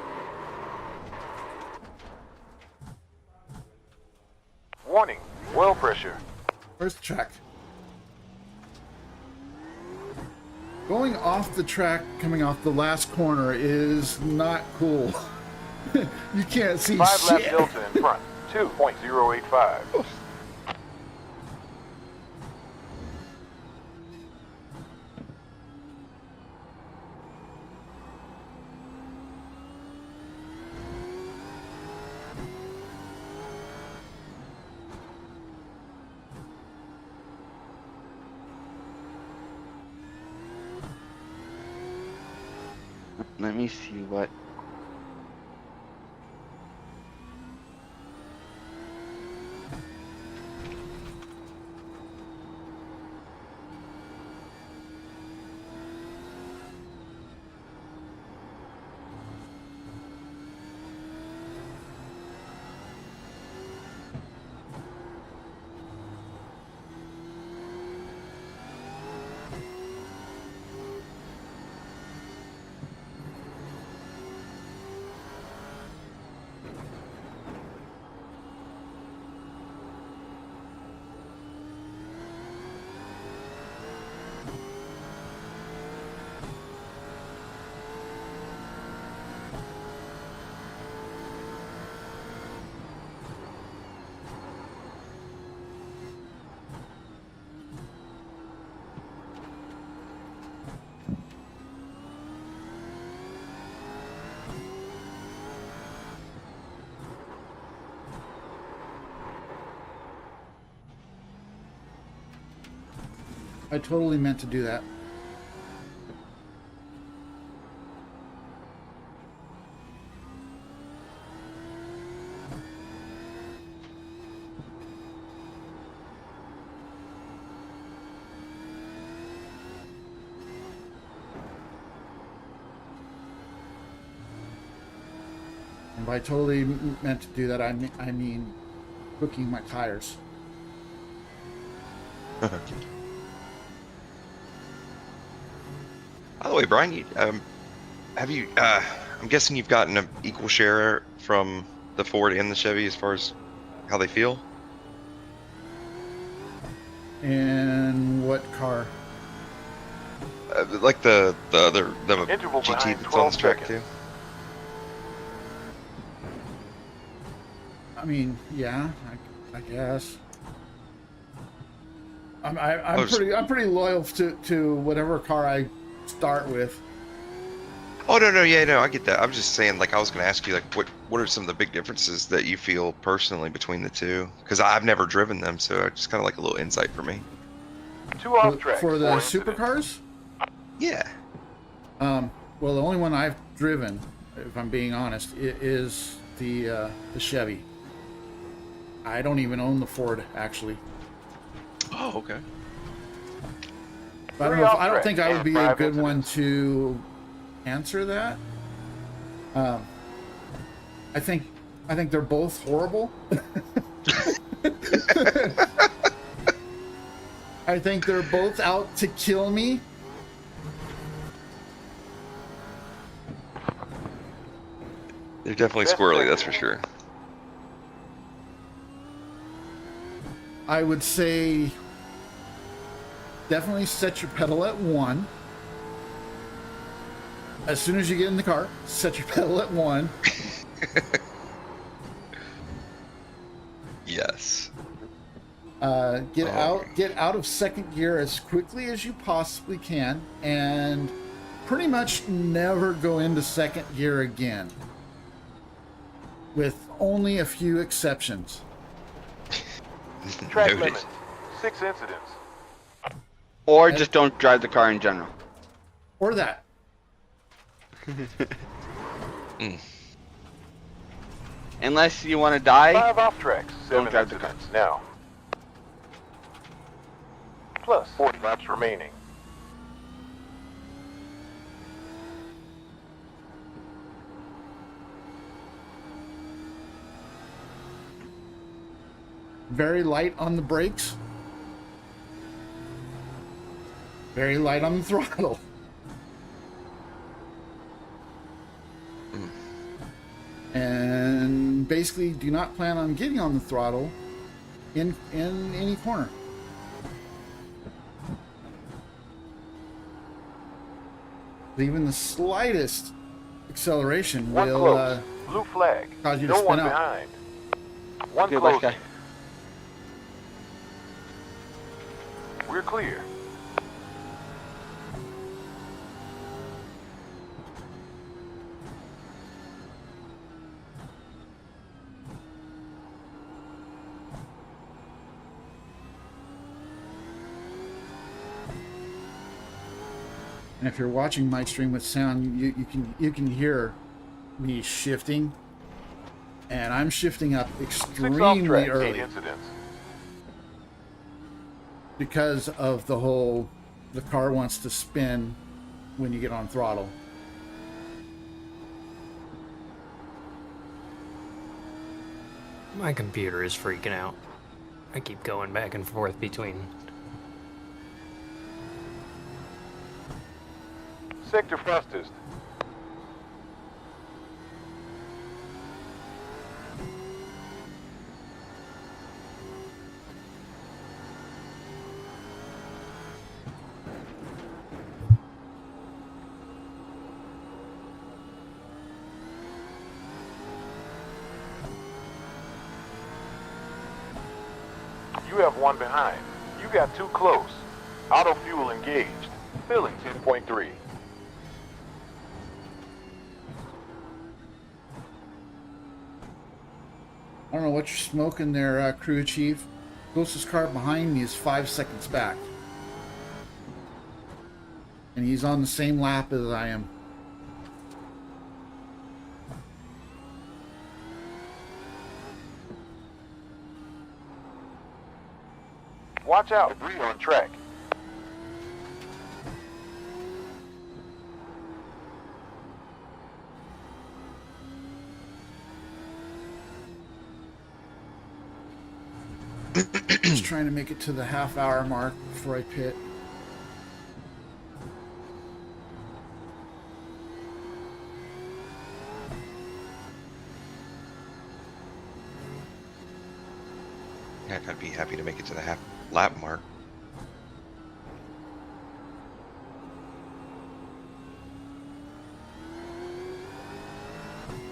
Warning, oil pressure. Where's the track? Going off the track, coming off the last corner is not cool. You can't see 5 lap shit. delta in front. 2.085. Let me see what. I totally meant to do that. And by totally meant to do that, I mean cooking my tires. By the way, Brian, have you? I'm guessing you've gotten an equal share from the Ford and the Chevy as far as how they feel. And what car? Like the other Interval GT behind that's on 12 this track seconds. too. I mean, yeah, I guess. I'm pretty loyal to whatever car I start with. Oh no, yeah, no, I get that. I'm just saying, like, I was gonna ask you, like, what are some of the big differences that you feel personally between the two? Because I've never driven them, so it's just kind of like a little insight for me. 2 off track. For the 4 incidents. supercars? Yeah. Well, the only one I've driven, if I'm being honest, is the Chevy. I don't even own the Ford, actually. Oh, okay. But I don't think I would be a good one to answer that. I think they're both horrible. I think they're both out to kill me. They're definitely squirrely, that's for sure. I would say definitely set your pedal at 1. As soon as you get in the car, set your pedal at 1. Yes. Get out of second gear as quickly as you possibly can, and pretty much never go into second gear again, with only a few exceptions. Track limit. 6 incidents. Or just don't drive the car in general. Or that. Unless you want to die. 5 off tracks. 7 Don't drive the car. incidents now. Plus 40 laps remaining. Very light on the brakes. Very light on the throttle. And basically do not plan on getting on the throttle in any corner. Even the slightest acceleration will Blue flag. Cause you to No spin one out. behind. One Good, black close. guy. We're clear. And if you're watching my stream with sound, you can hear me shifting, and I'm shifting up 6 off extremely track. 8 early incidents. because of the car wants to spin when you get on throttle. My computer is freaking out. I keep going back and forth between. Sector fastest. You have one behind. You got 2 close. Auto fuel engaged. Filling 10.3. I don't know what you're smoking there, crew chief. Closest car behind me is 5 seconds back. And he's on the same lap as I am. Watch out. Debris on track. Just trying to make it to the half-hour mark before I pit. Heck, I'd be happy to make it to the half lap mark.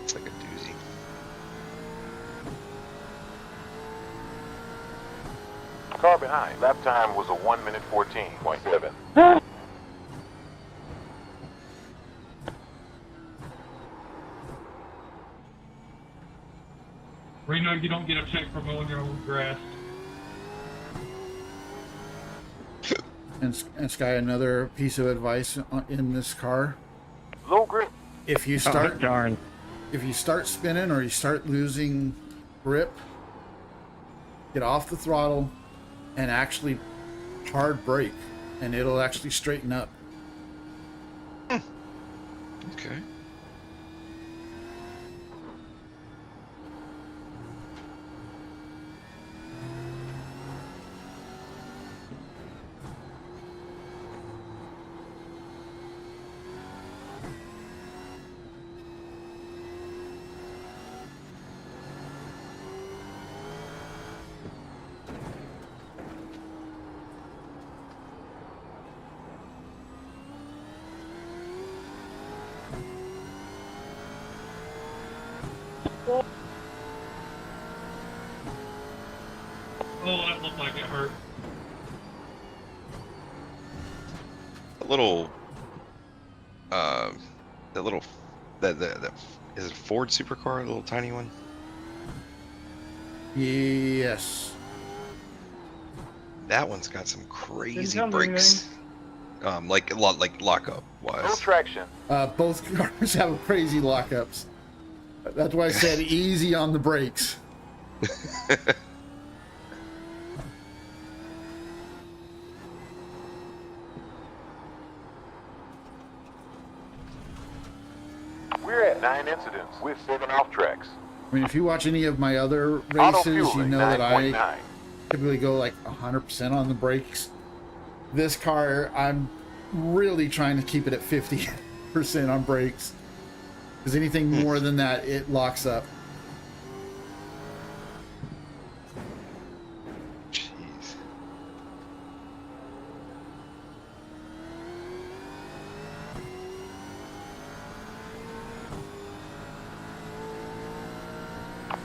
It's like a doozy. Car behind. Lap time was a 1 minute 14.7. Reno, you don't get a check for mowing your own grass. And Sky, another piece of advice in this car: Low grip. if you Oh, start darn. if you start spinning or you start losing grip, get off the throttle and actually hard brake, and it'll actually straighten up. Okay. Oh, that looked like it hurt. A little, that little, that is it a Ford supercar, a little tiny one? Yes. That one's got some crazy tell me brakes. Like a lot, like lockup No wise. traction. Both cars have crazy lockups. That's why I said easy on the brakes. We're at 9 incidents with 7 off tracks. I mean, if you watch any of my other Auto races, you fueling know that I 9.9. typically go like 100% on the brakes. This car, I'm really trying to keep it at 50% on brakes. Because anything more than that, it locks up. Jeez.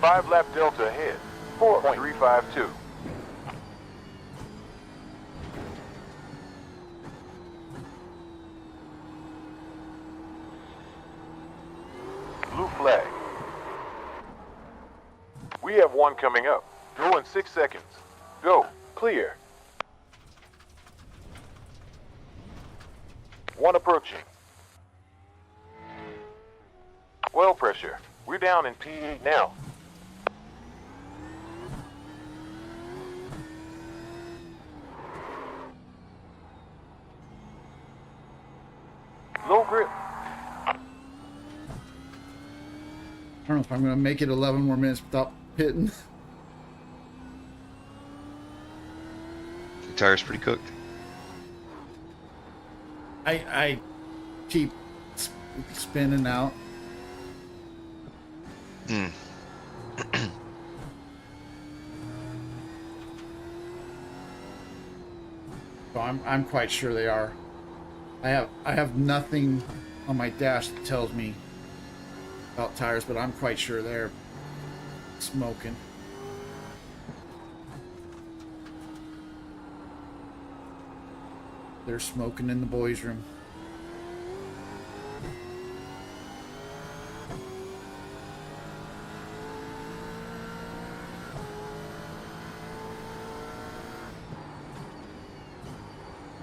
5-lap delta ahead. 4.352. Blue flag. We have one coming up. Go in 6 seconds. Go. Clear. One approaching. Oil pressure. We're down in P8 now. Low grip. I don't know if I'm going to make it 11 more minutes without hitting. The tire's pretty cooked. I keep spinning out. Hmm. So I'm quite sure they are. I have nothing on my dash that tells me about tires, but I'm quite sure they're smoking. They're smoking in the boys' room.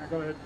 Go ahead.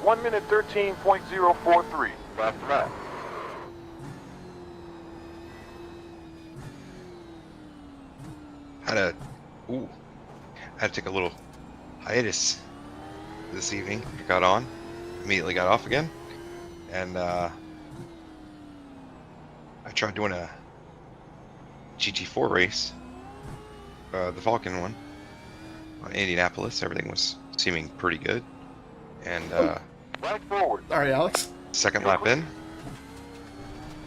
One minute 13.043. Last lap. I had to take a little hiatus this evening. I got on, immediately got off again, and I tried doing a GT4 race, the Falcon one, on Indianapolis. Everything was seeming pretty good, and Right forward. Sorry, Alex. second lap in,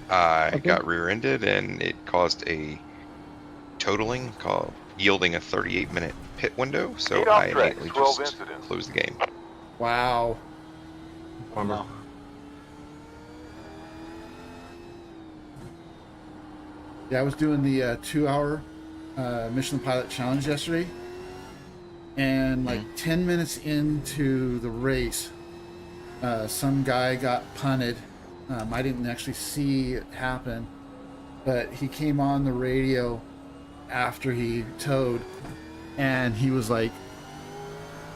I got rear-ended, and it caused a totaling, yielding a 38-minute pit window, so Eight off I track, immediately 12 just incidents. closed the game. Wow. Bummer. Yeah, I was doing the 2-hour Michelin Pilot Challenge yesterday, and like 10 minutes into the race, some guy got punted. I didn't actually see it happen, but he came on the radio after he towed, and he was like,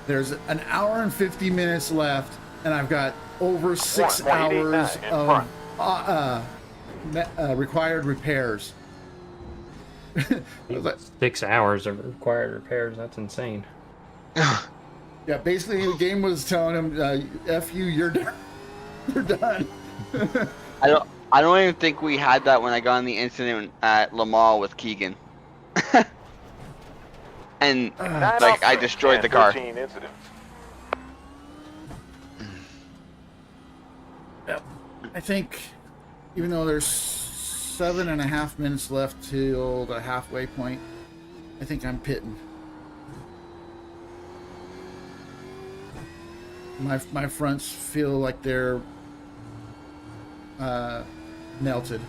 "There's an hour and 50 minutes left, and I've got over 6 hours of required repairs." I was like, 6 hours of required repairs. That's insane. yeah, basically the game was telling him, "F you, you're done. You're done." I don't even think we had that when I got in the incident at Le Mans with Keegan. And like I destroyed the car. 13 incidents. Yep. I think even though there's 7.5 minutes left till the halfway point, I think I'm pitting. My fronts feel like they're melted.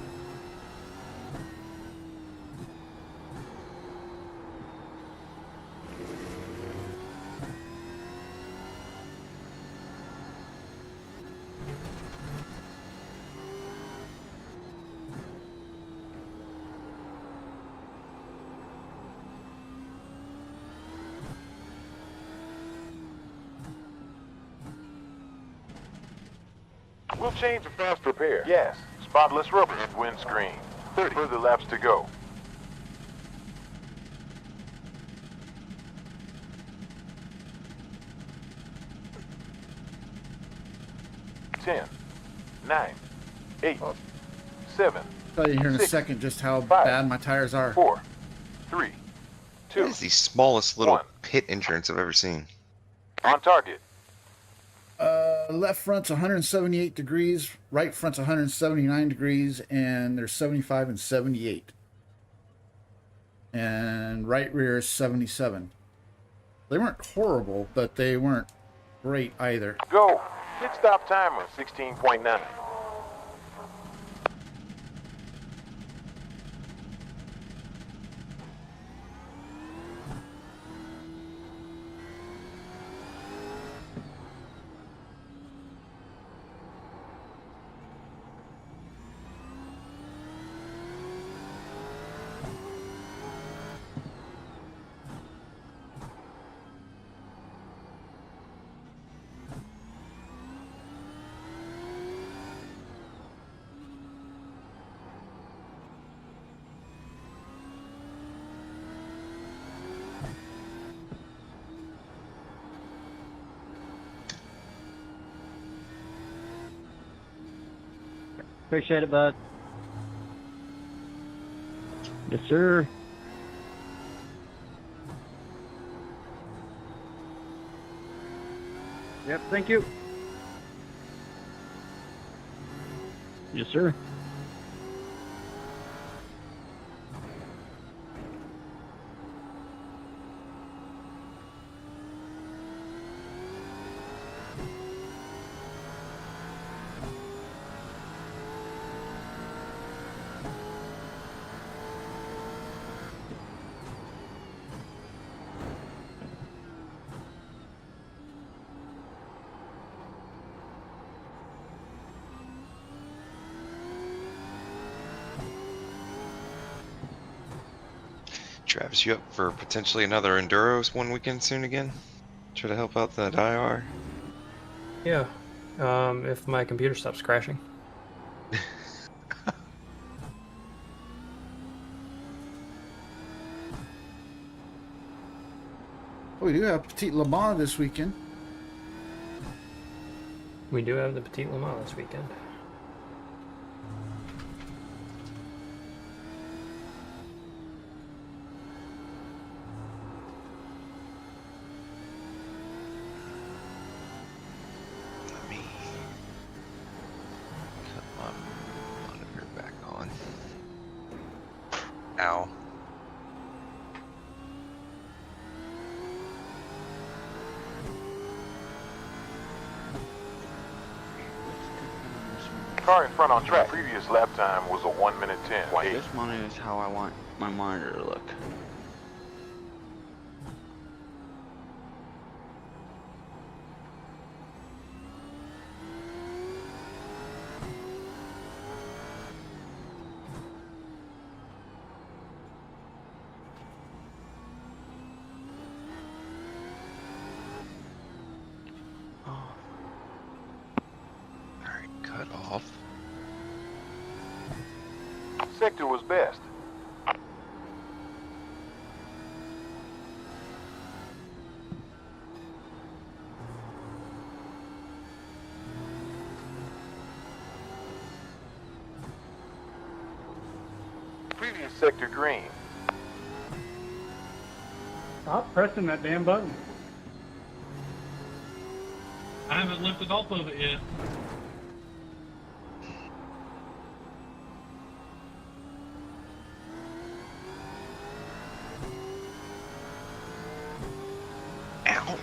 We'll change to fast repair. Yes. Spotless rubber and windscreen. 30 further laps to go. 10, 9, 8, 7. I'll tell you here in a 6, second just how 5, bad my tires are. 4, 3, 2. That is the smallest little 1. pit entrance I've ever seen. On target. Left front's 178 degrees, right front's 179 degrees, and they're 75 and 78. And right rear is 77. They weren't horrible, but they weren't great either. Go. Pit stop time was 16.9. Appreciate it, bud. Yes, sir. Yep, thank you. Yes, sir. Travis, you up for potentially another Enduros one weekend soon again? Try to help out the IR? Yeah. If my computer stops crashing. We do have Petit Le Mans this weekend. We do have the Petit Le Mans this weekend. Let me cut my monitor back on. Ow. Car in front on track. Previous lap time was a 1 minute 10. This monitor is how I want my monitor to look. Alright, cut off. Sector was best. Previous sector green. Stop pressing that damn button. I haven't lifted off of it yet. Ow.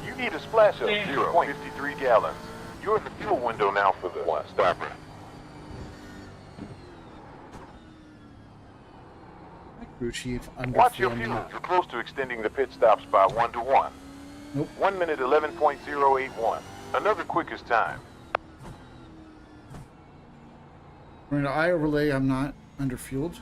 You need a splash of Damn. 0.53 gallons. You're in the fuel window now for the one stopper. Crew chief under Watch your filming. fuel. You're close to extending the pit stops by 1 to 1. Nope. 1 minute 11.081. Another quickest time. When I overlay, I'm not under fueled.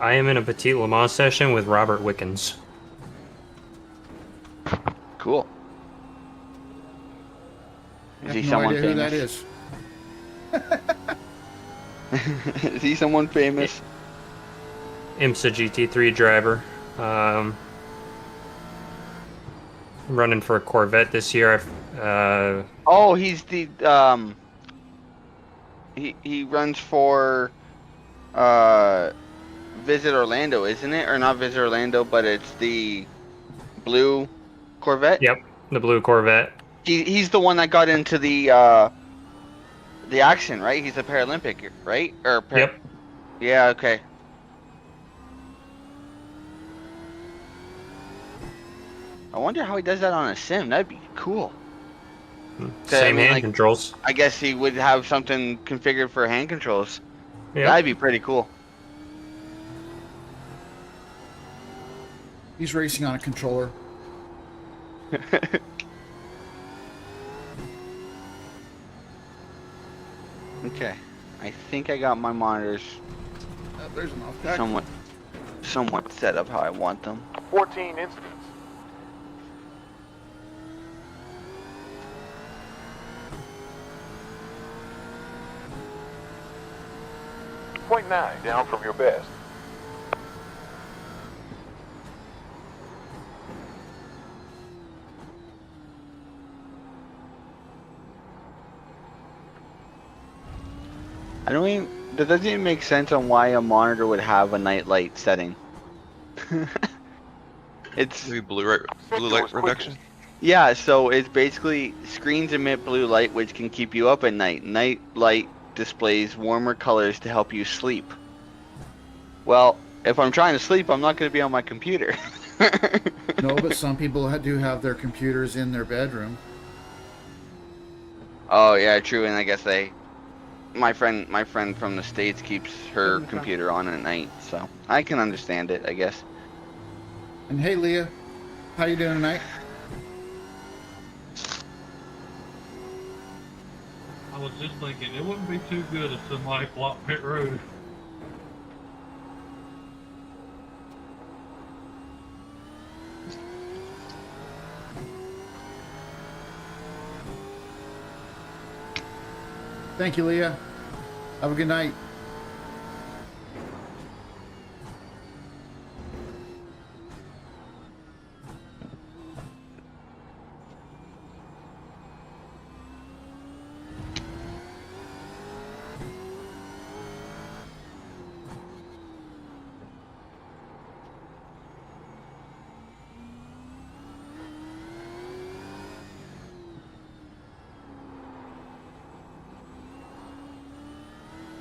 I am in a Petit Le Mans session with Robert Wickens. Cool. I Is have he no someone idea who that famous? is. Is he someone famous? IMSA GT3 driver. Running for a Corvette this year. Oh, he's the he runs for Visit Orlando, isn't it? Or not Visit Orlando, but it's the blue Corvette. Yep, the blue Corvette. He's the one that got into the accident, right? He's a Paralympic, right? Yep. Yeah. Okay. I wonder how he does that on a sim. That'd be cool. Same hand controls. I guess he would have something configured for hand controls. Yep. That'd be pretty cool. He's racing on a controller. Okay. I think I got my monitors There's an off back. somewhat set up how I want them. 14 incidents. .9 down from your best. That doesn't even make sense on why a monitor would have a night light setting. It's Maybe blue light reduction. Yeah, so it's basically screens emit blue light, which can keep you up at night. Night light displays warmer colors to help you sleep. Well, if I'm trying to sleep, I'm not going to be on my computer. No, but some people do have their computers in their bedroom. Oh yeah, true. And I guess my friend from the States keeps her computer on at night, so I can understand it, I guess. And hey, Leah, how you doing tonight? I was just thinking, it wouldn't be too good if somebody blocked pit road. Thank you, Leah. Have a good night.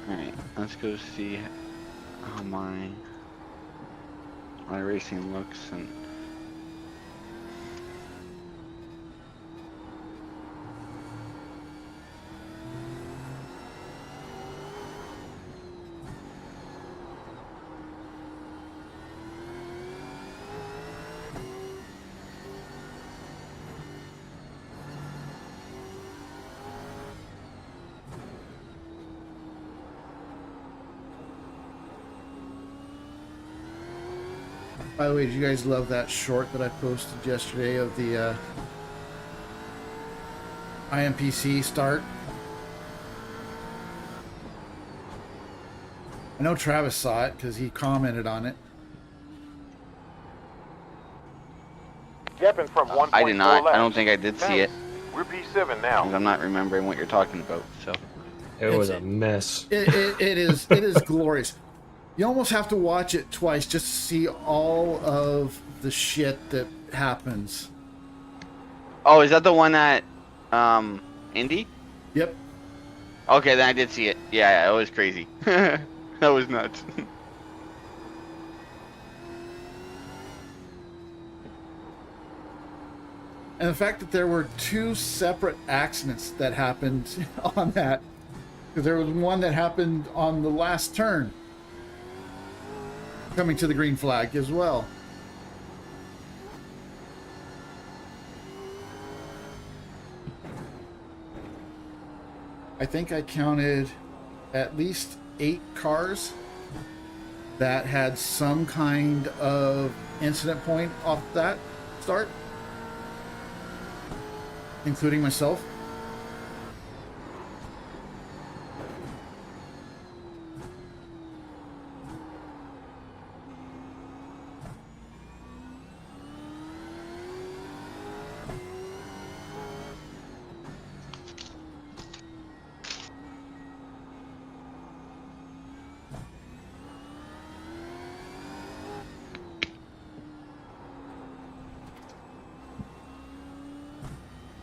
Alright, let's go see how my racing looks and By the way, did you guys love that short that I posted yesterday of the IMPC start? I know Travis saw it because he commented on it. Gapping from 1.4 I did not. laps. I don't think I did see it. We're P7 now. I'm not remembering what you're talking about, so. It was a mess. It is glorious. You almost have to watch it twice just to see all of the shit that happens. Oh, is that the one at Indy? Yep. Okay, then I did see it. Yeah, it was crazy. That was nuts. And the fact that there were two separate accidents that happened on that. Because there was one that happened on the last turn. Coming to the green flag as well. I think I counted at least 8 cars that had some kind of incident point off that start, including myself.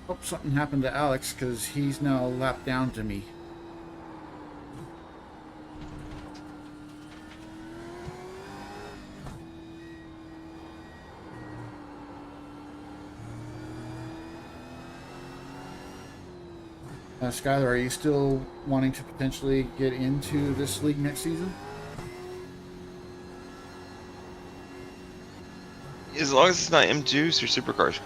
Hope something happened to Alex because he's now lapped down to me. Skylar, are you still wanting to potentially get into this league next season? As long as it's not M2s or supercars.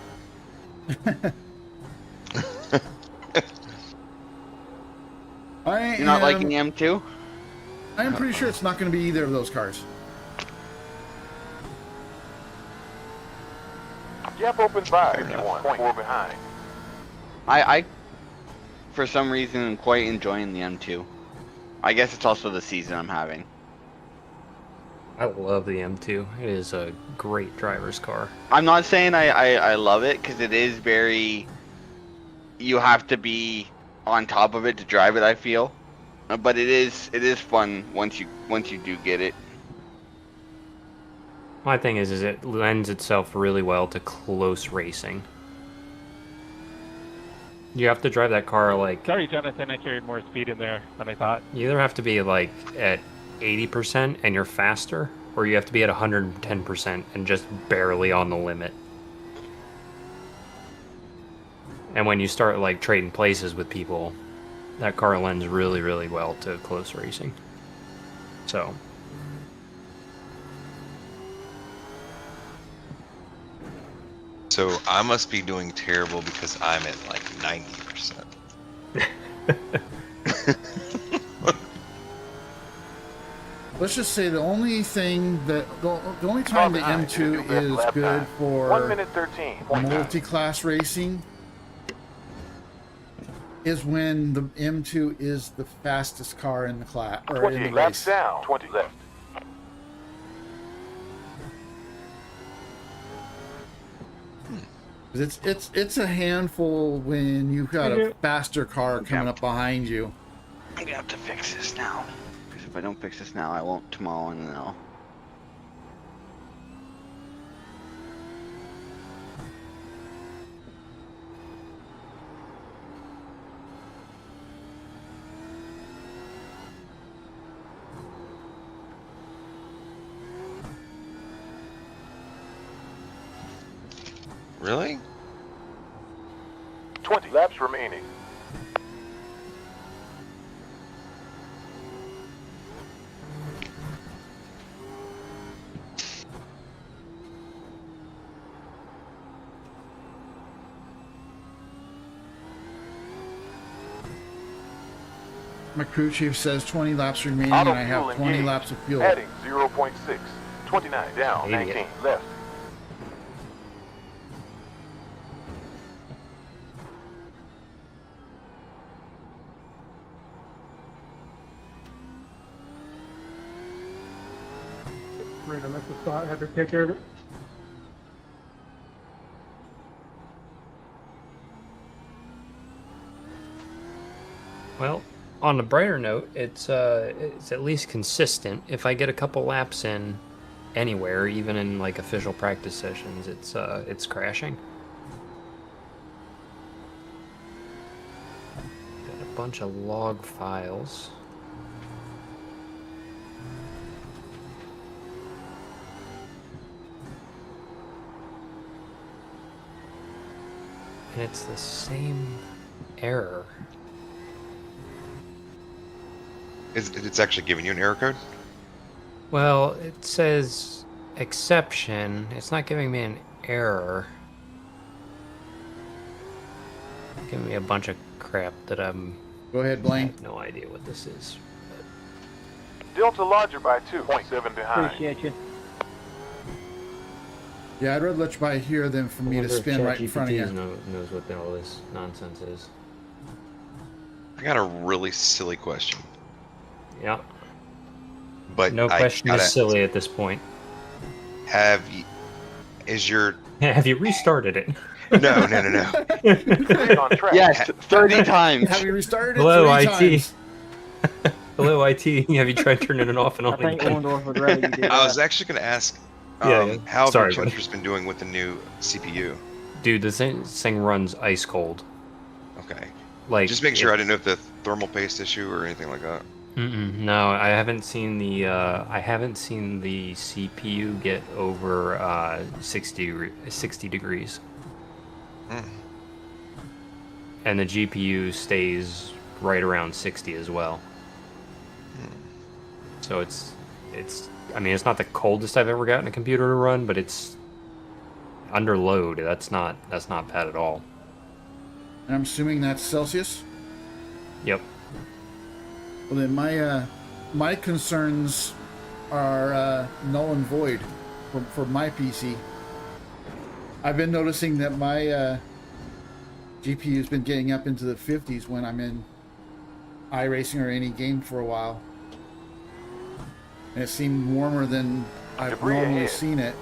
You're not liking the M2? I am pretty sure it's not going to be either of those cars. Gap opens by 51.4 behind. I, for some reason, am quite enjoying the M2. I guess it's also the season I'm having. I love the M2. It is a great driver's car. I'm not saying I love it, because it is very... You have to be on top of it to drive it, I feel. But it is fun once you do get it. My thing is it lends itself really well to close racing. You have to drive that car like... Sorry, Jonathan, I carried more speed in there than I thought. You either have to be like at 80% and you're faster, or you have to be at 110% and just barely on the limit. And when you start like trading places with people, that car lends really, really well to close racing. So... So I must be doing terrible because I'm at like 90%. Let's just say the only thing that the only time the M2 is good for 1 minute 13. multi-class racing is when the M2 is the fastest car in the class or in the 28 laps race. down, 20 left. It's a handful when you've got a faster car coming up behind you. I'm gonna have to fix this now. Because if I don't fix this now, I won't tomorrow, and then I'll... Really? 20 laps remaining. My crew chief says 20 laps remaining, Auto and I fuel have 20 engaged. laps of fuel. Adding 0.6. 29 down, Idiot. 19 left. Right, I missed the spot. Had to take care of it. Well, on a brighter note, it's at least consistent. If I get a couple laps in anywhere, even in like official practice sessions, it's crashing. Got a bunch of log files. And it's the same error. It's actually giving you an error code? Well, it says exception. It's not giving me an error. It's giving me a bunch of crap that Go ahead, I Blaine. have no idea what this is. Delta larger by 2.7 behind. Appreciate you. Yeah, I'd rather let you by here than for me to spin right in front of you. Knows what all this nonsense is. I got a really silly question. Yeah. But No question is silly at this point. Is your... Have you restarted it? No. Stay on track. Yes, 30 times. Have you restarted it Hello, 3 IT. times? Hello, IT. Have you tried turning it off and on I think again? Orndorff would rather you do that. I was actually going to ask, Yeah. how have Sorry, your buddy. temperatures been doing with the new CPU? Dude, this thing runs ice cold. Okay. Like, Just make sure I didn't know if the thermal paste issue or anything like that. No, I haven't seen the CPU get over 60 degrees. And the GPU stays right around 60 as well. So it's I mean, it's not the coldest I've ever gotten a computer to run, but it's under load. That's not bad at all. And I'm assuming that's Celsius? Yep. Well, then my concerns are null and void for my PC. I've been noticing that my GPU's been getting up into the 50s when I'm in iRacing or any game for a while. And it seemed warmer than I've normally seen it.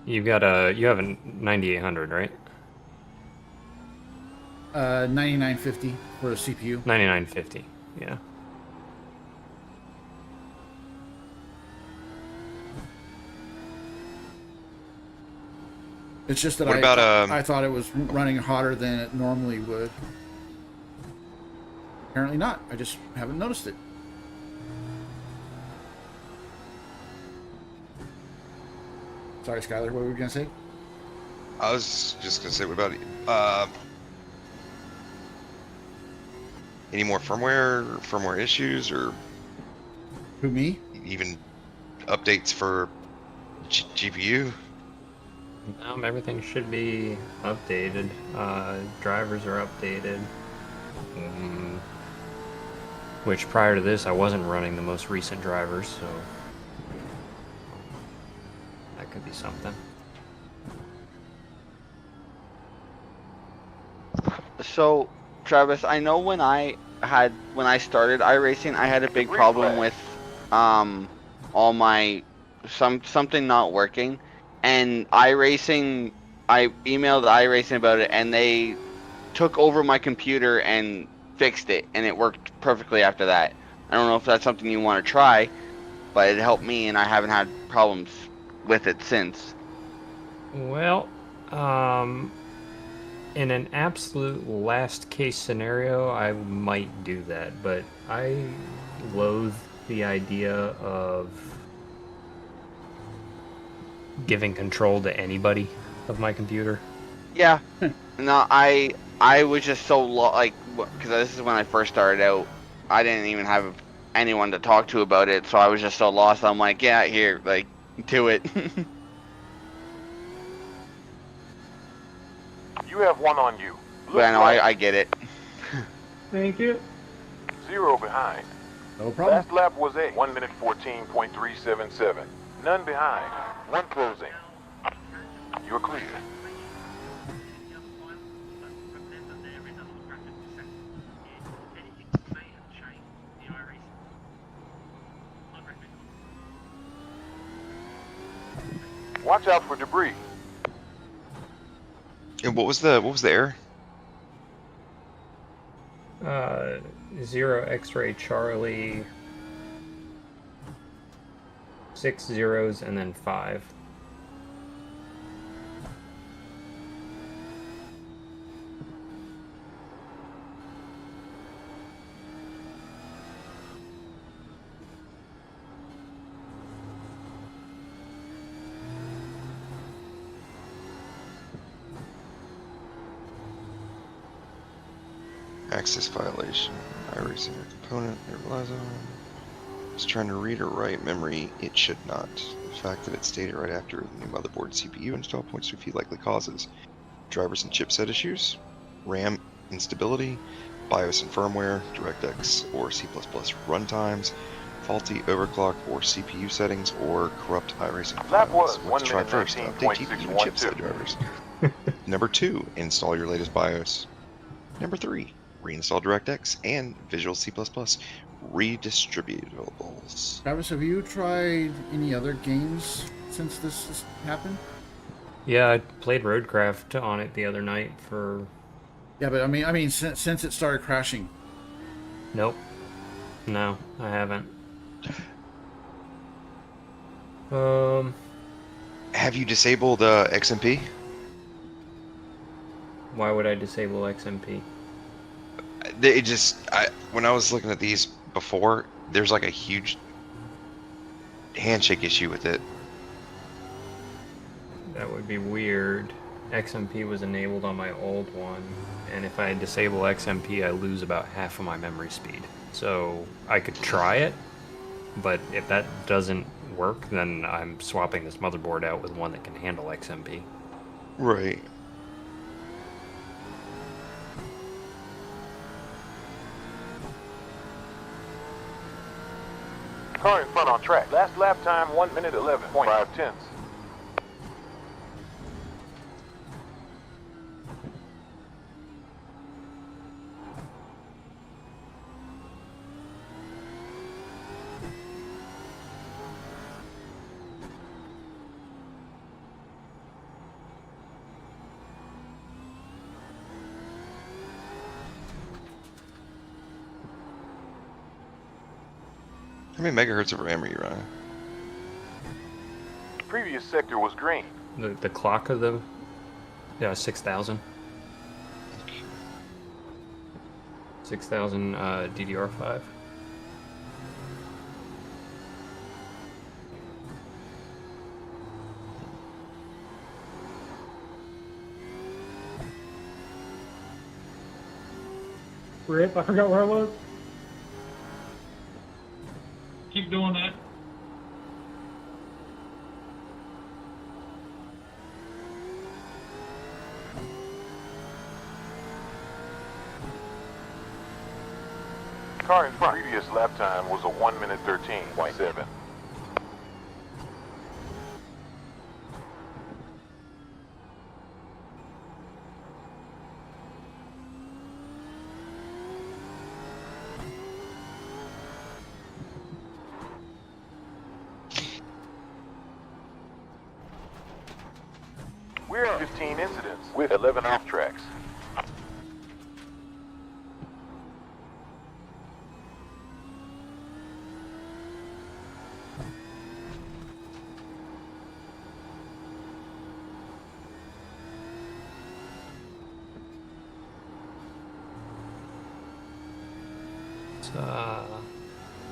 You have a 9800, right? 9950 for a CPU. 9950, yeah. It's just that What about, I thought it was running hotter than it normally would. Apparently not. I just haven't noticed it. Sorry, Skylar, what were you going to say? I was just going to say, what about any more firmware issues, or Who, me? even updates for GPU? Everything should be updated. Drivers are updated. Which prior to this, I wasn't running the most recent drivers, so that could be something. So, Travis, I know when I started iRacing, I had a big problem with all my something not working, and iRacing, I emailed iRacing about it, and they took over my computer and fixed it, and it worked perfectly after that. I don't know if that's something you want to try, but it helped me, and I haven't had problems with it since. Well, in an absolute last case scenario, I might do that, but I loathe the idea of giving control to anybody of my computer. Yeah. No, I was just so because this is when I first started out. I didn't even have anyone to talk to about it, so I was just so lost. I'm like, yeah, here, like, do it. You have one on you. But I know, I get it. Thank you. 0 behind. No problem. Last lap was 1 minute 14.377. None behind. 1 closing. You're clear. Watch out for debris. And what was the error? 0 X-ray Charlie, 6 zeros, and then 5. Access violation. iRacing component it relies on. It's trying to read or write memory. It should not. The fact that it's stated right after the new motherboard CPU install points to a few likely causes: drivers and chipset issues, RAM instability, BIOS and firmware, DirectX or C++ runtimes, faulty overclock or CPU settings, or corrupt iRacing Lap files. was Let's try 1 first. minute Update GPU and chipset 19.612. drivers. Number 2, install your latest BIOS. Number 3, reinstall DirectX and Visual C++ redistributables. Travis, have you tried any other games since this has happened? Yeah, I played Roadcraft on it the other night for... Yeah, but I mean, since it started crashing. Nope. No, I haven't. Have you disabled XMP? Why would I disable XMP? It just, when I was looking at these before, there's like a huge handshake issue with it. That would be weird. XMP was enabled on my old one, and if I disable XMP, I lose about half of my memory speed. So I could try it, but if that doesn't work, then I'm swapping this motherboard out with one that can handle XMP. Right. Car in front on track. Last lap time 1 minute 11.5 tenths. How many megahertz of RAM are you running? Previous sector was green. The clock of the... Yeah, 6,000. 6,000 DDR5. Rip, I forgot where I was. Keep doing that. Car in front. Previous lap time was a 1 minute 13.7. We're at 15 incidents with 11 off tracks.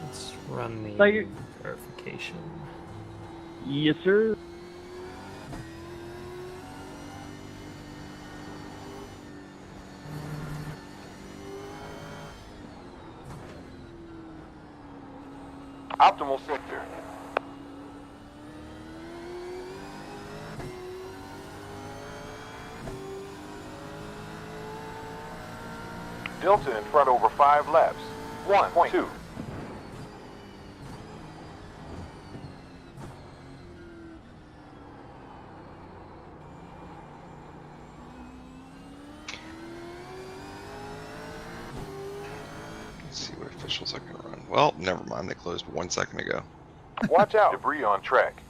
Let's run the verification. Yes, sir. Optimal sector. Delta in front over 5 laps. 1.2. Let's see what officials I can run. Well, never mind. They closed 1 second ago. Watch out. Debris on track.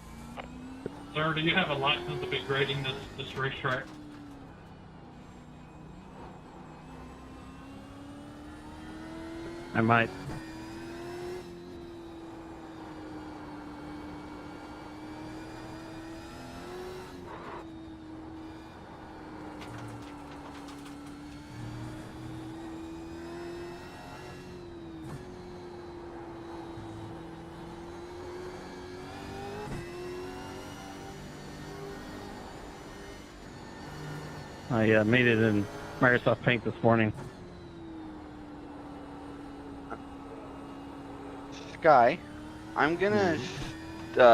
Sir, do you have a license to be grading this racetrack? I might. I made it in Microsoft Paint this morning. Sky, I'm gonna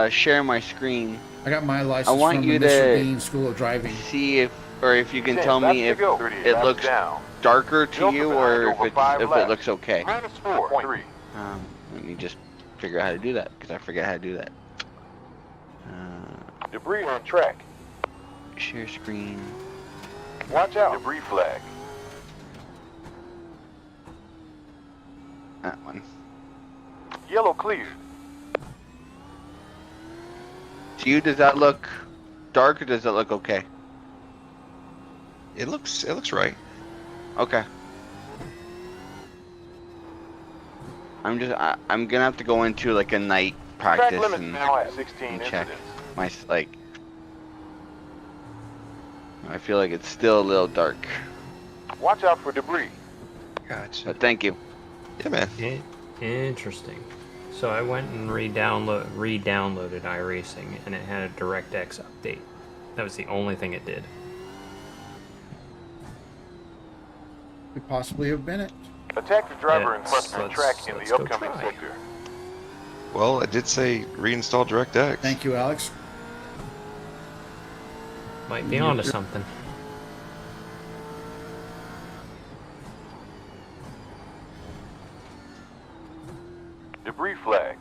share my screen. I got my license I want from you the Mr. to Bean School of Driving. see if or if you can 10 tell laps me to if go. 38 it laps looks down. darker to Delta you, behind or over if 5 it laps. looks okay. Minus 4.3. Let me just figure out how to do that, because I forget how to do that. Debris on track. Share screen. Watch out. Debris flag. That one. Yellow cleared. To you, does that look dark, or does it look okay? It looks right. Okay. I'm gonna have to go into like a night Track practice limit and now at 16 and check incidents. my like. I feel like it's still a little dark, Watch out for debris. Gotcha. but thank you. Yeah, man. Interesting. So I went and re-downloaded iRacing, and it had a DirectX update. That was the only thing it did. Could possibly have been it. Attack the driver in front of your Let's track in go the upcoming try. sector. Well, it did say reinstall DirectX. Thank you, Alex. Might be onto something. Debris flag.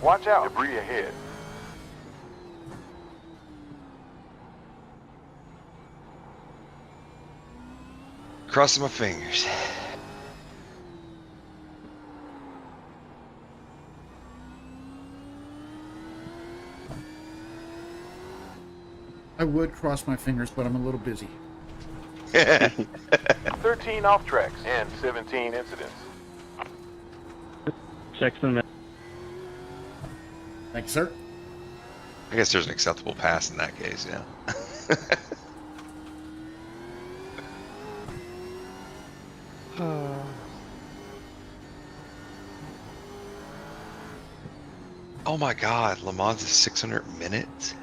Watch out. Debris ahead. Crossing my fingers. I would cross my fingers, but I'm a little busy. 13 off tracks and 17 incidents. Checks them. Thank you, sir. I guess there's an acceptable pass in that case, yeah. Oh my god, Le Mans is 600 minutes?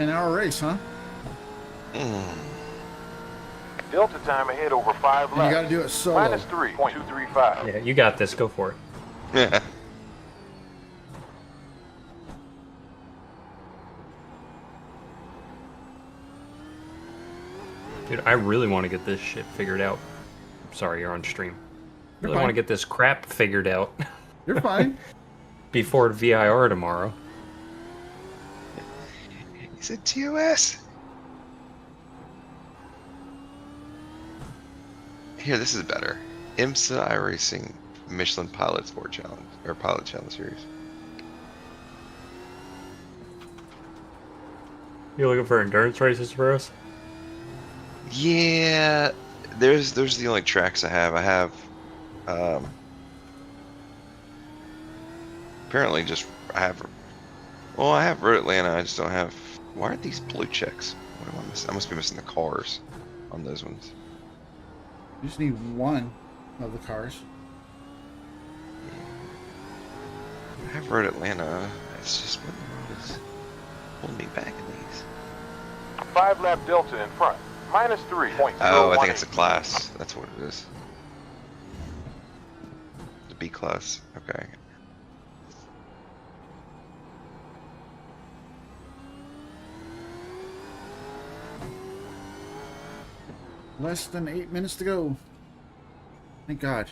An hour race, huh? Delta time ahead over 5 And you laps. got to do it solo. Minus 3.235. Yeah, you got this. Go for it. Yeah. Dude, I really want to get this shit figured out. Sorry, you're on stream. You're Really want to fine. get this crap figured out You're fine. before VIR tomorrow. He said TOS. Here, this is better. IMSA iRacing Michelin Pilot Sport Challenge, or Pilot Challenge Series. You looking for endurance races for us? Yeah, there's the only tracks I have. I have, apparently I have Road Atlanta. I just don't have. Why are these blue checks? What am I missing? I must be missing the cars on those ones. You just need one of the cars. I have Road Atlanta. It's just what in the world is holding me back in these. 5 lap delta in front. Minus 3.018. Oh, I think it's a class. That's what it is. The B class. Okay. Less than 8 minutes to go. Thank God.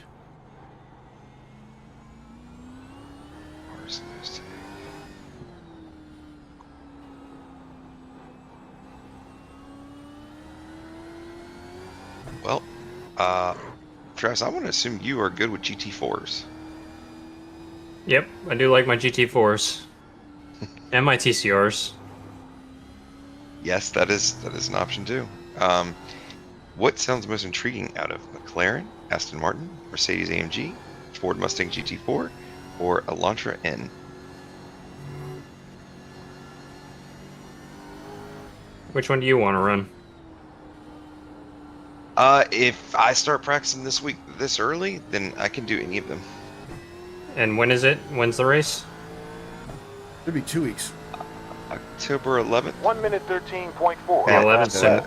Cars in those two. Well, Travis, I want to assume you are good with GT4s. Yep, I do like my GT4s. And my TCRs. Yes, that is an option too. What sounds most intriguing out of McLaren, Aston Martin, Mercedes AMG, Ford Mustang GT4, or Elantra N? Which one do you want to run? If I start practicing this week this early, then I can do any of them. And when is it? When's the race? It'll be 2 weeks. October 11th. 1 minute 13.4. The 11th, so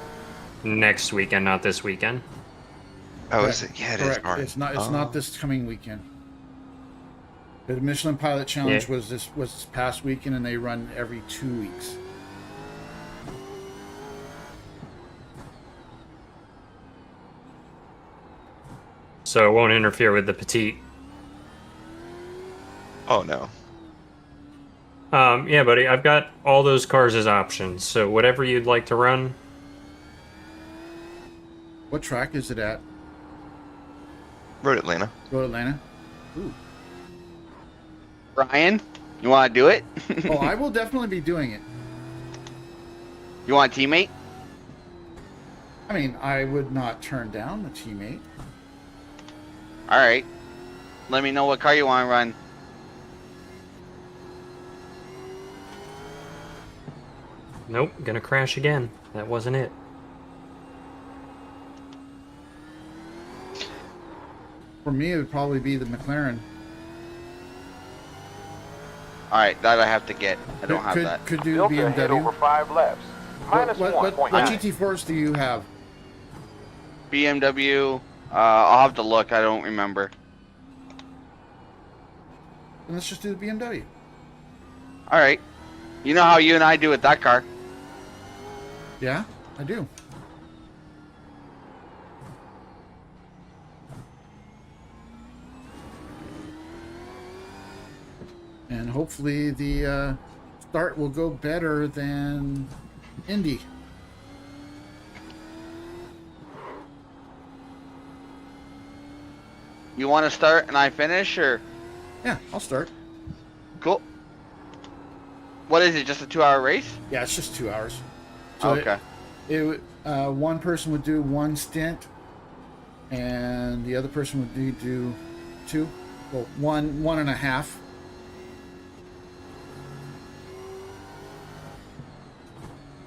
next weekend, not this weekend. Oh, is it? Yeah, it is. Correct. Orange. It's not this coming weekend. The Michelin Pilot Challenge Yeah. was this past weekend, and they run every 2 weeks. So it won't interfere with the petite. Oh no. Yeah, buddy, I've got all those cars as options. So whatever you'd like to run. What track is it at? Road Atlanta. Road Atlanta. Ooh. Ryan, you want to do it? Oh, I will definitely be doing it. You want a teammate? I mean, I would not turn down a teammate. All right. Let me know what car you want to run. Nope, gonna crash again. That wasn't it. For me, it would probably be the McLaren. All right, that I have to get. I don't have that. Could do Built to hit over BMW. 5 laps. Minus What 1.9. GT4s do you have? BMW. I'll have to look. I don't remember. Then let's just do the BMW. All right. You know how you and I do with that car. Yeah, I do. And hopefully the start will go better than Indy. You want to start and I finish, or? Yeah, I'll start. Cool. What is it? Just a 2-hour race? Yeah, it's just 2 hours. Okay. One person would do one stint, and the other person would do two. Well, one and a half.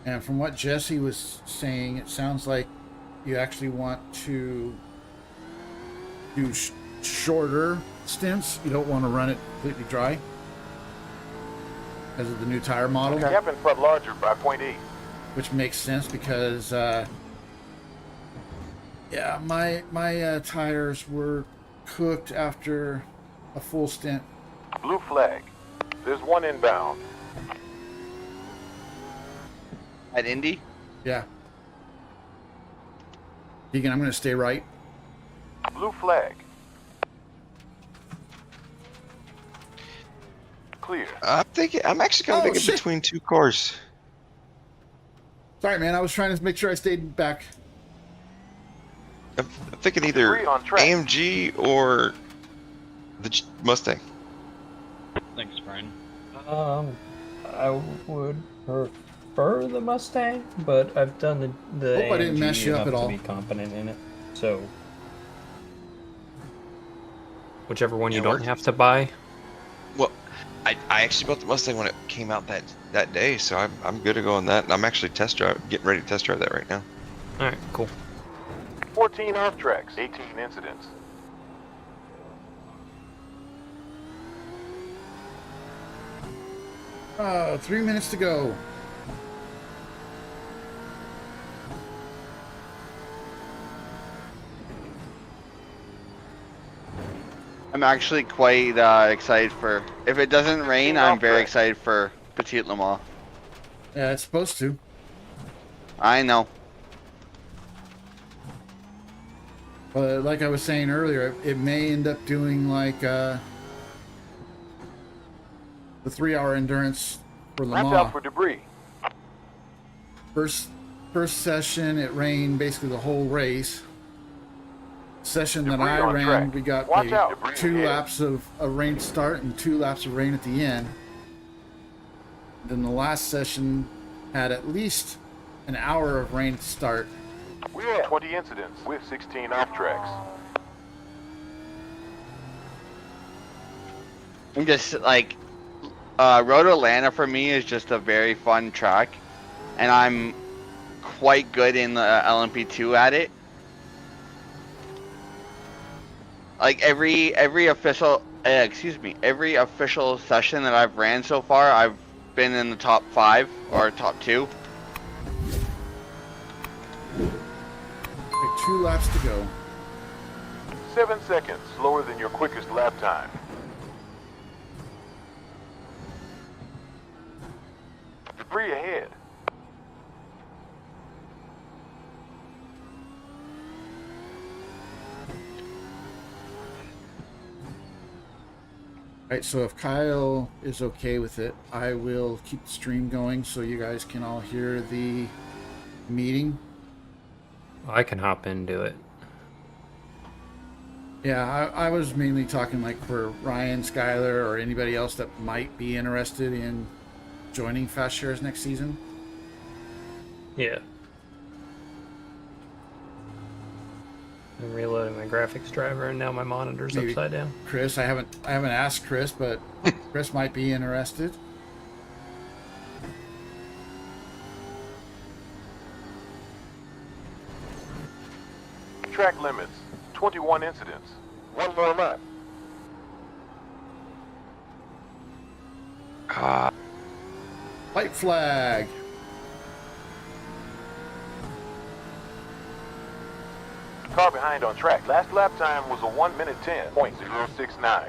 And from what Jesse was saying, it sounds like you actually want to do shorter stints. You don't want to run it completely dry because of the new tire model. Cap and front larger by 0.8. Which makes sense because, yeah, my tires were cooked after a full stint. Blue flag. There's one inbound. At Indy? Yeah. Deegan, I'm going to stay right. Blue flag. Clear. I'm actually kind of thinking between two cars. Sorry, man. I was trying to make sure I stayed back. I'm thinking either AMG or the Mustang. Thanks, Brian. I would prefer the Mustang, but I've done the Hope I didn't AMG mess you up enough at all. to be competent in it. So whichever one you don't have to buy. Well, I actually bought the Mustang when it came out that day, so I'm good to go on that. And I'm actually getting ready to test drive that right now. All right, cool. 14 off tracks, 18 incidents. Oh, 3 minutes to go. I'm actually quite excited for. If it doesn't rain, I'm very excited for Petite Le Mans. Yeah, it's supposed to. I know. But like I was saying earlier, it may end up doing like the 3-hour endurance for Le Watch Mans. out for debris. First session, it rained basically the whole race. Session that Debris I on ran, track. we got Watch maybe out, debris 2 ahead. laps of rain to start and 2 laps of rain at the end. Then the last session had at least an hour of rain to start. We had 20 incidents with 16 off tracks. I'm just like, Road Atlanta for me is just a very fun track, and I'm quite good in the LMP2 at it. Like every official, every official session that I've ran so far, I've been in the top 5 or top 2. Like 2 laps to go. 7 seconds slower than your quickest lap time. Debris ahead. Right, so if Kyle is okay with it, I will keep the stream going so you guys can all hear the meeting. I can hop into it. Yeah, I was mainly talking like for Ryan, Skyler, or anybody else that might be interested in joining Fast Shares next season. Yeah. I'm reloading my graphics driver, and now my monitor's Maybe upside down. Chris, I haven't asked Chris, but Chris might be interested. Track limits, 21 incidents. One more lap. White flag. Car behind on track. Last lap time was a 1 minute 10.069.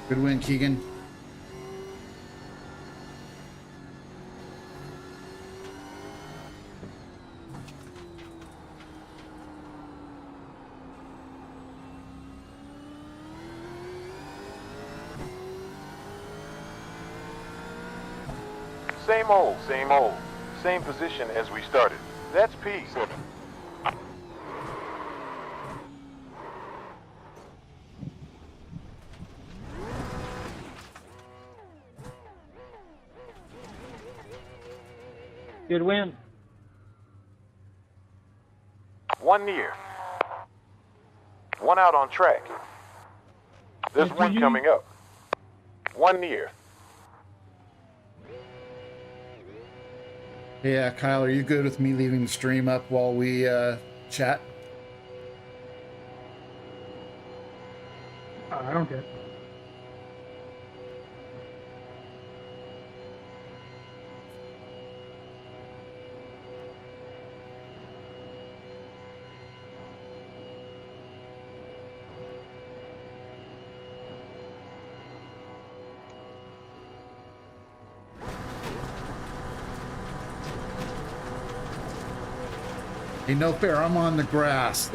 Good win, Keegan. Same old, same old. Same position as we started. That's P. Good win. One near. One out on track. There's one coming up. One near. Yeah, Kyle, are you good with me leaving the stream up while we chat? I don't care. Hey, no fair, I'm on the grass.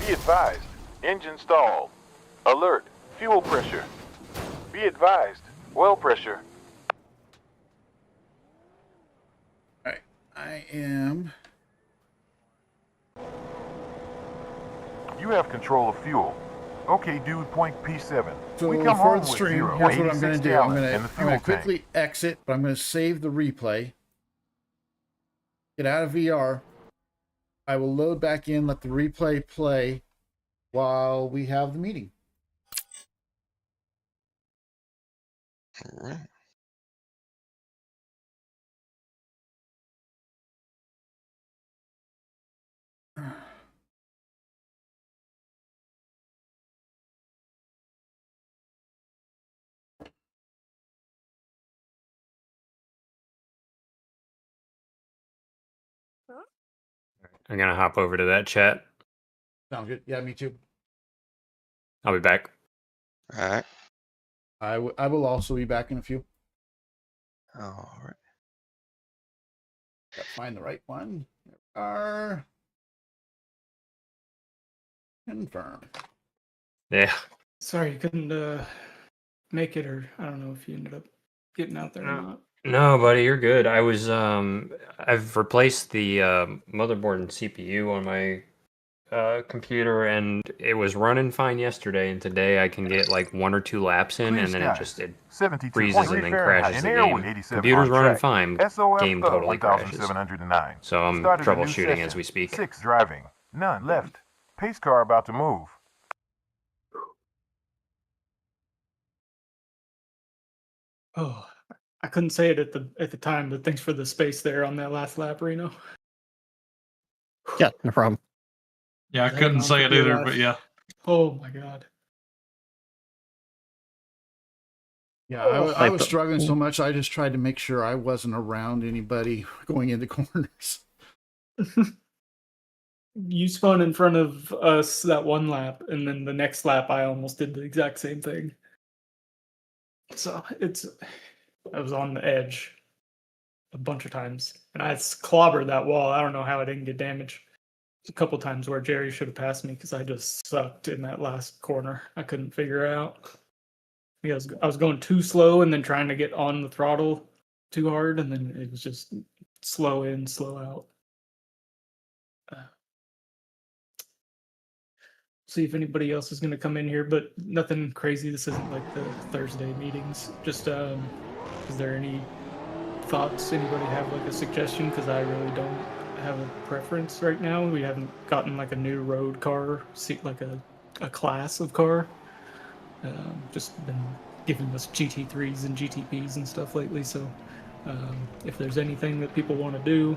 Be advised. Engine stalled. Alert. Fuel pressure. Be advised. Well pressure. Alright, I am... You have control of fuel. Okay, dude, point P7. So we come for home the with stream, zero. here's what I'm 86 going to do. gallons in the I'm fuel going to tank. quickly exit, but I'm going to save the replay. Get out of VR. I will load back in, let the replay play while we have the meeting. All right. I'm gonna hop over to that chat. Sounds good. Yeah, me too. I'll be back. All right. I will also be back in a few. All right. Gotta find the right one. There we are. Confirm. Yeah. Sorry you couldn't make it, or I don't know if you ended up getting out there or not. No, buddy, you're good. I was I've replaced the motherboard and CPU on my computer, and it was running fine yesterday, and today I can get like 1 or 2 laps in, and then it freezes and then crashes the game. Computer's running fine, game totally crashes. So I'm troubleshooting as we speak. 6 driving. None left. Pace car about to move. Oh, I couldn't say it at the time, but thanks for the space there on that last lap, Reno. Yeah, no problem. Yeah, I couldn't say it either, but yeah. Oh my god. Yeah, I was struggling so much. I just tried to make sure I wasn't around anybody going into corners. You spun in front of us that one lap, and then the next lap I almost did the exact same thing. So I was on the edge a bunch of times, and I clobbered that wall. I don't know how I didn't get damaged. There's a couple times where Jerry should have passed me because I just sucked in that last corner. I couldn't figure it out. Yeah, I was going too slow and then trying to get on the throttle too hard, and then it was just slow in, slow out. See if anybody else is going to come in here, but nothing crazy. This isn't like the Thursday meetings. Just, is there any thoughts? Anybody have like a suggestion? Because I really don't have a preference right now. We haven't gotten like a new road car, like a class of car. Just been giving us GT3s and GTPs and stuff lately. So if there's anything that people want to do,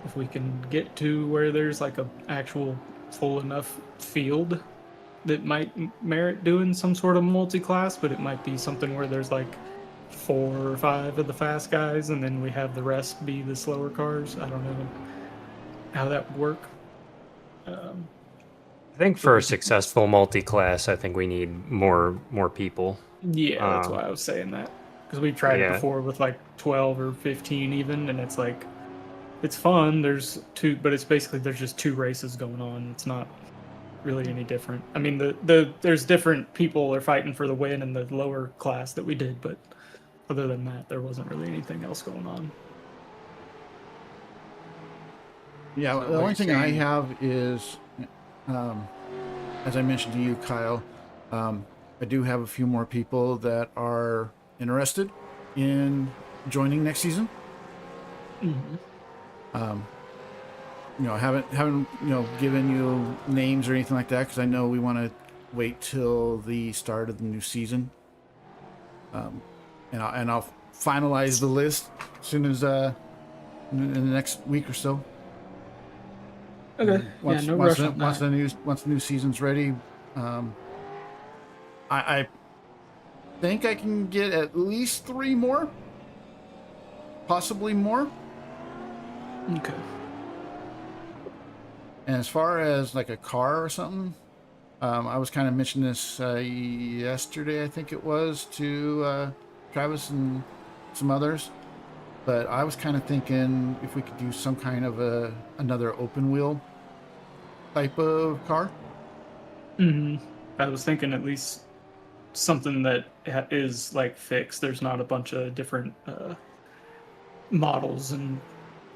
if we can get to where there's like a actual full enough field that might merit doing some sort of multi-class, but it might be something where there's like 4 or 5 of the fast guys and then we have the rest be the slower cars. I don't know how that would work. I think for a successful multi-class, I think we need more people. Yeah, that's why I was saying that, because we tried it before with like 12 or 15 even, and it's like, it's fun. There's 2, but it's basically there's just 2 races going on. It's not really any different. I mean, there's different people are fighting for the win in the lower class that we did, but other than that, there wasn't really anything else going on. Yeah, So the what only you're thing I saying- have is, as I mentioned to you, Kyle, I do have a few more people that are interested in joining next season. Mm-hmm. I haven't given you names or anything like that because I know we want to wait till the start of the new season. And I'll finalize the list as soon as in the next week or so. Okay. Once the new season's ready, I think I can get at least 3 more, possibly more. Okay. And as far as like a car or something, I was kind of mentioning this yesterday, I think it was, to Travis and some others. But I was kind of thinking if we could do some kind of another open wheel type of car. Mm-hmm. I was thinking at least something that is like fixed. There's not a bunch of different models and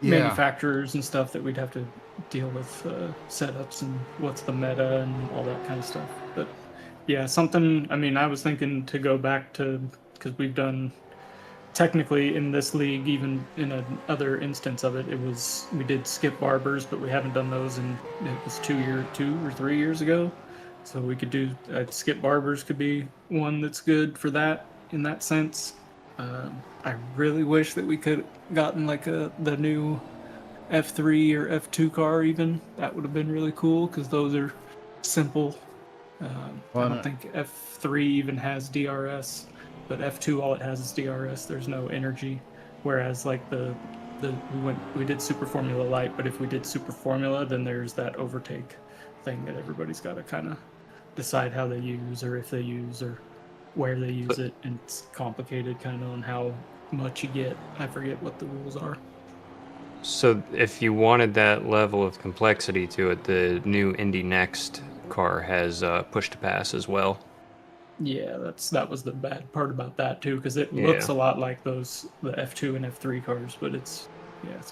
manufacturers and stuff that we'd have to deal with setups and what's the meta and all that kind of stuff. But yeah, something, I mean, I was thinking to go back to, because we've done technically in this league, even in another instance of it, we did skip barbers, but we haven't done those in, it was 2 or 3 years ago. So we could do skip barbers could be one that's good for that in that sense. I really wish that we could gotten like the new F3 or F2 car even. That would have been really cool because those are simple. I don't think F3 even has DRS, but F2 all it has is DRS. There's no energy. Whereas like we did Super Formula Light, but if we did Super Formula, then there's that overtake thing that everybody's got to kind of decide how they use or if they use or where they use it, and it's complicated kind of on how much you get. I forget what the rules are. So if you wanted that level of complexity to it, the new Indy Next car has push to pass as well. Yeah, that was the bad part about that too, because it looks a lot like the F2 and F3 cars, but it's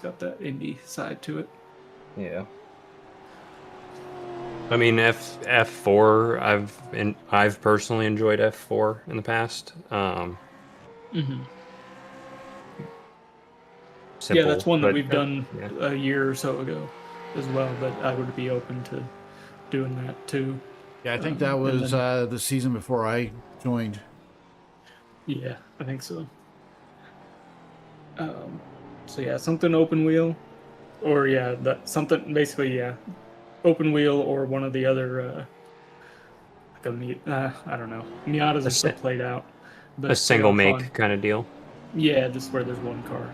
got that Indy side to it. Yeah. I mean, F4. I've personally enjoyed F4 in the past. Simple, that's one that we've done a year or so ago as well, but I would be open to doing that too. Yeah, I think that was the season before I joined. Yeah, I think so. So yeah, something open wheel, or something basically open wheel or one of the other I don't know. Miatas are still played out. But a single make kind of deal. Yeah, just where there's one car.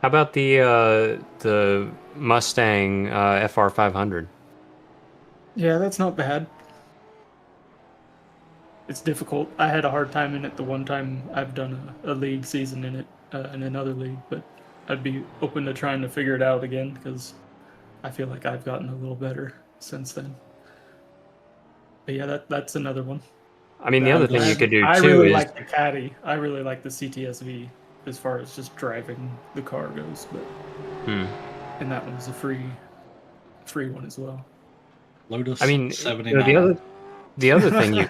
How about the Mustang FR 500? Yeah, that's not bad. It's difficult. I had a hard time in it the one time I've done a league season in it, in another league, but I'd be open to trying to figure it out again because I feel like I've gotten a little better since then. But yeah, that's another one. I mean, the other thing you could do too I really is like the Caddy. I really like the CTSV as far as just driving the car goes, but and that one's a free one as well. Lotus. I mean, 79. the other thing you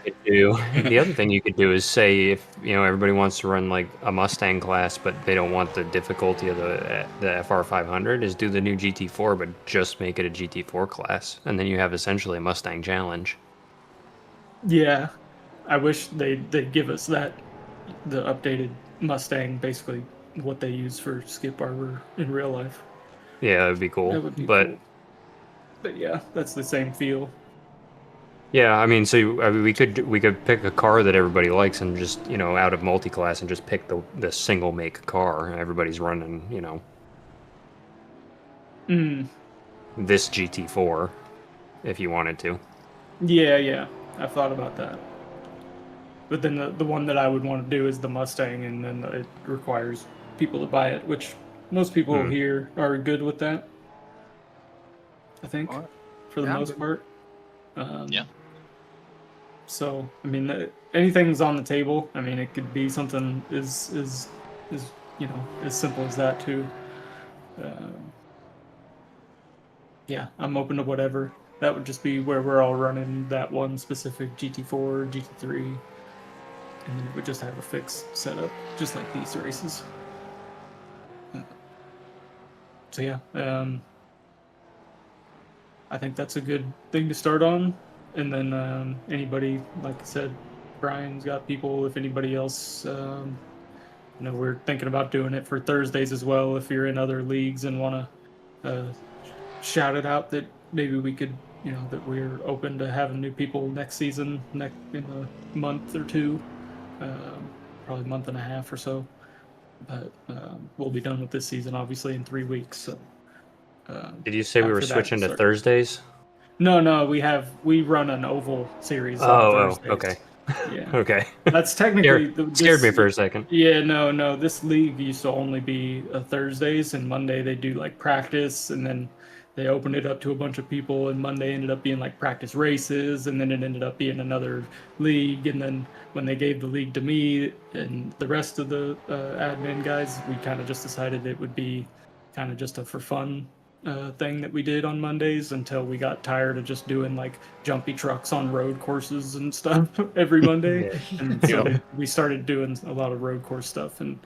could do, is say if everybody wants to run like a Mustang class, but they don't want the difficulty of the FR 500, is do the new GT4, but just make it a GT4 class, and then you have essentially a Mustang challenge. Yeah, I wish they'd give us the updated Mustang, basically what they use for Skip Arbor in real life. Yeah, that would be cool. That would be cool. But yeah, that's the same feel. Yeah, I mean, so we could pick a car that everybody likes and just out of multi-class and just pick the single make car everybody's running. This GT4, if you wanted to. Yeah, I've thought about that. But then the one that I would want to do is the Mustang, and then it requires people to buy it, which most people here are good with that. I think, for the most part. Yeah. So I mean, anything's on the table. I mean, it could be something as simple as that too. Yeah, I'm open to whatever. That would just be where we're all running that one specific GT4, GT3, and then it would just have a fixed setup, just like these races. So yeah, I think that's a good thing to start on. And then anybody, like I said, Brian's got people. If anybody else, we're thinking about doing it for Thursdays as well. If you're in other leagues and want to shout it out, that maybe we could, that we're open to having new people next season, in a month or two, probably a month and a half or so. But we'll be done with this season, obviously, in 3 weeks. So, did you say we were switching to Thursdays? No, we run an oval series on Thursdays. Okay. Yeah. Okay. That's technically scared me for a second. Yeah, no. This league used to only be Thursdays, and Monday they do like practice, and then they opened it up to a bunch of people, and Monday ended up being like practice races, and then it ended up being another league, and then when they gave the league to me and the rest of the admin guys, we kind of just decided it would be kind of just a for fun thing that we did on Mondays until we got tired of just doing like jumpy trucks on road courses and stuff every Monday. Yeah. And so we started doing a lot of road course stuff, and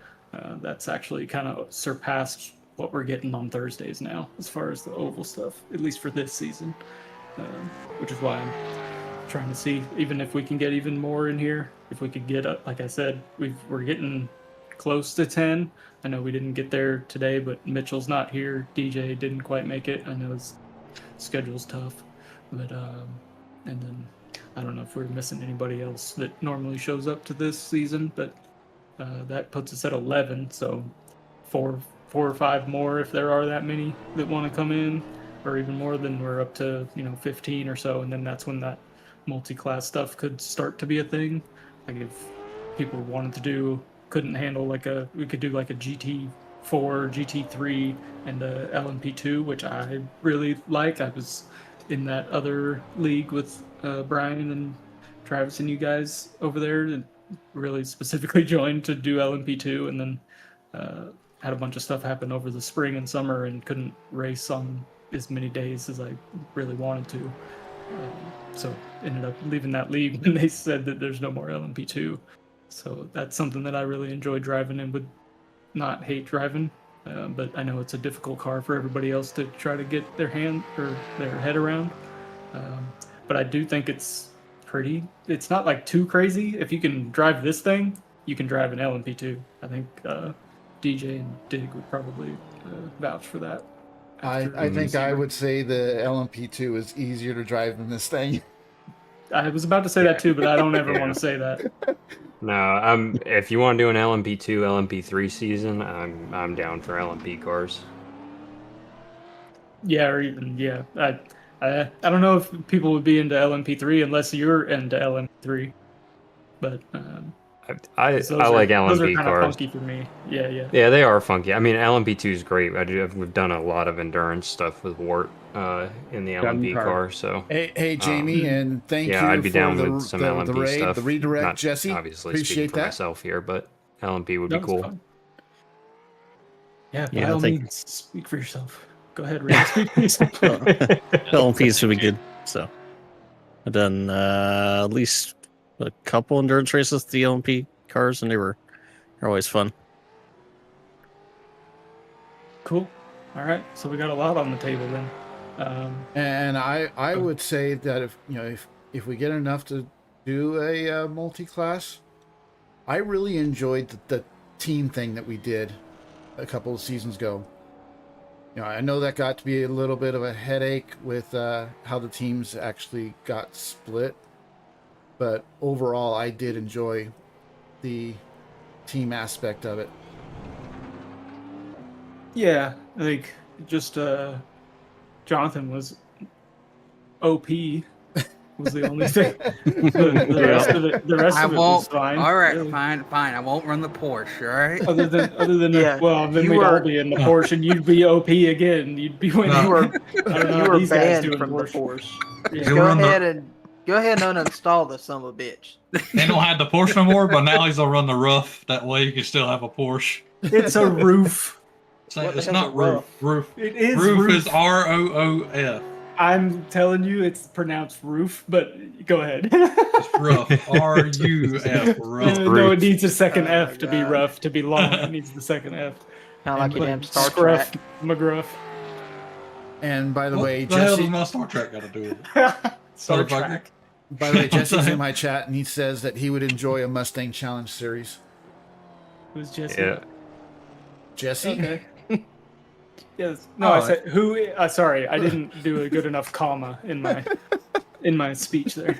that's actually kind of surpassed what we're getting on Thursdays now as far as the oval stuff, at least for this season, which is why I'm trying to see even if we can get even more in here. If we could get up, like I said, we're getting close to 10. I know we didn't get there today, but Mitchell's not here. DJ didn't quite make it. I know his schedule's tough, but and then I don't know if we're missing anybody else that normally shows up to this season, but that puts us at 11. So four or five more, if there are that many that want to come in, or even more, then we're up to 15 or so, and then that's when that multi-class stuff could start to be a thing. Like if people wanted to couldn't handle we could do like a GT4, GT3, and a LMP2, which I really like. I was in that other league with Brian and Travis and you guys over there, and really specifically joined to do LMP2, and then had a bunch of stuff happen over the spring and summer and couldn't race on as many days as I really wanted to. So ended up leaving that league when they said that there's no more LMP2. So that's something that I really enjoy driving and would not hate driving. But I know it's a difficult car for everybody else to try to get their head around. But I do think it's not like too crazy. If you can drive this thing, you can drive an LMP2. I think DJ and Dig would probably vouch for that. I think I would say the LMP2 is easier to drive than this thing. I was about to say that too, but I don't ever want to say that. No, if you want to do an LMP2, LMP3 season, I'm down for LMP cars. Yeah, or even I don't know if people would be into LMP3 unless you're into LMP3, but I like those are LMP kind cars. of funky for me. Yeah. Yeah, they are funky. I mean, LMP2 is great. We've done a lot of endurance stuff with Wart in the LMP car. So hey Jamie, and thank you. Yeah, I'd be for down the, with some the, LMP the raid, stuff. the redirect, Not Jesse. obviously Appreciate speaking for that. myself here, but LMP would be cool. Fun. Yeah, by Yeah, all I think means, speak for yourself. Go ahead, Ray. Speak for yourself. LMPs should be good. So I've done at least a couple endurance races with the LMP cars, and they're always fun. Cool. All right, so we got a lot on the table then. And I would say that if we get enough to do a multi-class, I really enjoyed the team thing that we did a couple of seasons ago. I know that got to be a little bit of a headache with how the teams actually got split, but overall I did enjoy the team aspect of it. Yeah, like just Jonathan was OP was the only thing. The rest of it was fine. All right, really. fine. I won't run the Porsche. All right. Other than Yeah, well, then you we'd were- all be in the Porsche, and you'd be OP again. You'd be winning. You were, I don't know you how were these guys banned doing from Porsche. the Porsche. Yeah. Just go ahead and uninstall this son of a bitch. They don't have the Porsche no more, but now he's gonna run the Roof. That way you can still have a Porsche. It's a roof. What It's the not hell's a roof. Roof. It is Roof is ROOF. I'm telling you, it's pronounced roof, but go ahead. It's rough. RUF. Rough. No, it needs a second Oh F my to be God. rough. To be long, it needs the second F. Kind of like your damn Star Scruff, Trek. McGruff. And by the way, What the hell Jesse, does my Star Trek got to do with it? Star Motherfucker. Trek. by the way, Jesse's in my chat and he says that he would enjoy a Mustang Challenge series. Who's Jesse? Yeah. Jesse? Okay. Yes. No, I said who. Sorry, I didn't do a good enough comma in my speech there.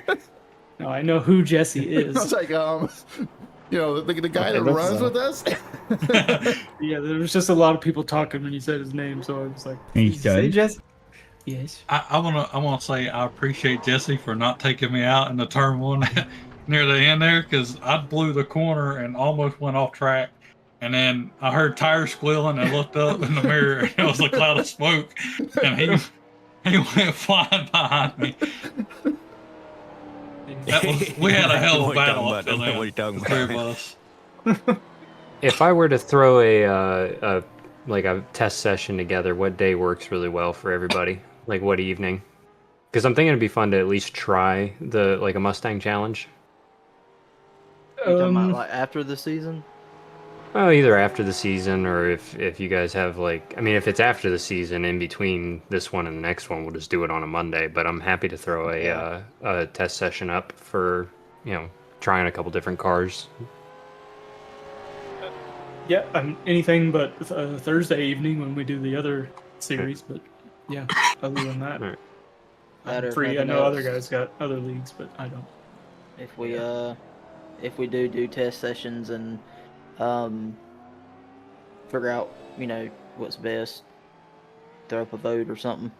No, I know who Jesse I was is. like, the guy that runs with us. Yeah, there was just a lot of people talking when you said his name, so I was like, Hey, "Did you say guys. Jesse?" Yes. I wanna say I appreciate Jesse for not taking me out in the turn one near the end there, because I blew the corner and almost went off track. And then I heard tires squealing and looked up in the mirror and it was a cloud of smoke. And he went flying behind me. We had a hell of a battle up till then. The three of us. If I were to throw a test session together, what day works really well for everybody? Like what evening? Because I'm thinking it'd be fun to at least try a Mustang challenge. You talking about like after the season? Well, either after the season or if you guys have if it's after the season, in between this one and the next one, we'll just do it on a Monday. But I'm happy to throw a test session up for trying a couple different cars. Yeah, anything but Thursday evening when we do the other series. But yeah, other than that, Right. I'm free. I know other guys got other leagues, but I don't. If we do test sessions and figure out what's best, throw up a vote or something.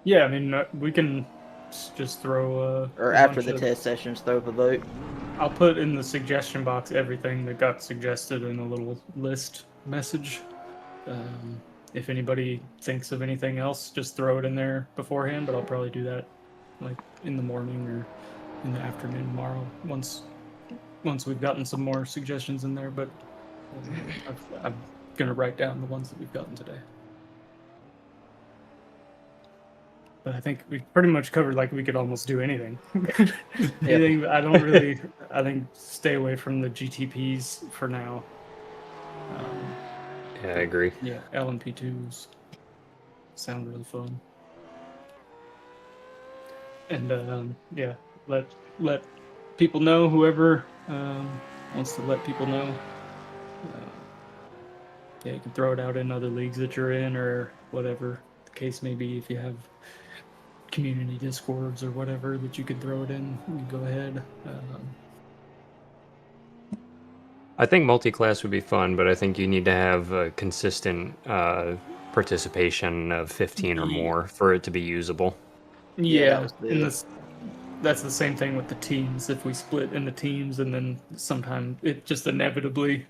Yeah, I mean we can votes, just throw or a after bunch the of- test sessions, throw up a vote. I'll put in the suggestion box everything that got suggested in a little list message. If anybody thinks of anything else, just throw it in there beforehand. But I'll probably do that like in the morning or in the afternoon tomorrow once we've gotten some more suggestions in there. But I'm gonna write down the ones that we've gotten today. But I think we pretty much covered, like, we could almost do anything. Anything. I don't really. I think stay away from the GTPs for now. Yeah, I agree. Yeah, LMP2s sound really fun. And yeah, let people know, whoever wants to let people know. Yeah, you can throw it out in other leagues that you're in, or whatever the case may be. If you have community discords or whatever that you could throw it in, you go ahead. I think multi-class would be fun, but I think you need to have a consistent participation of 15 or more for it to be usable. Yeah, and that's the same thing with the teams. If we split into teams, and then sometimes it just inevitably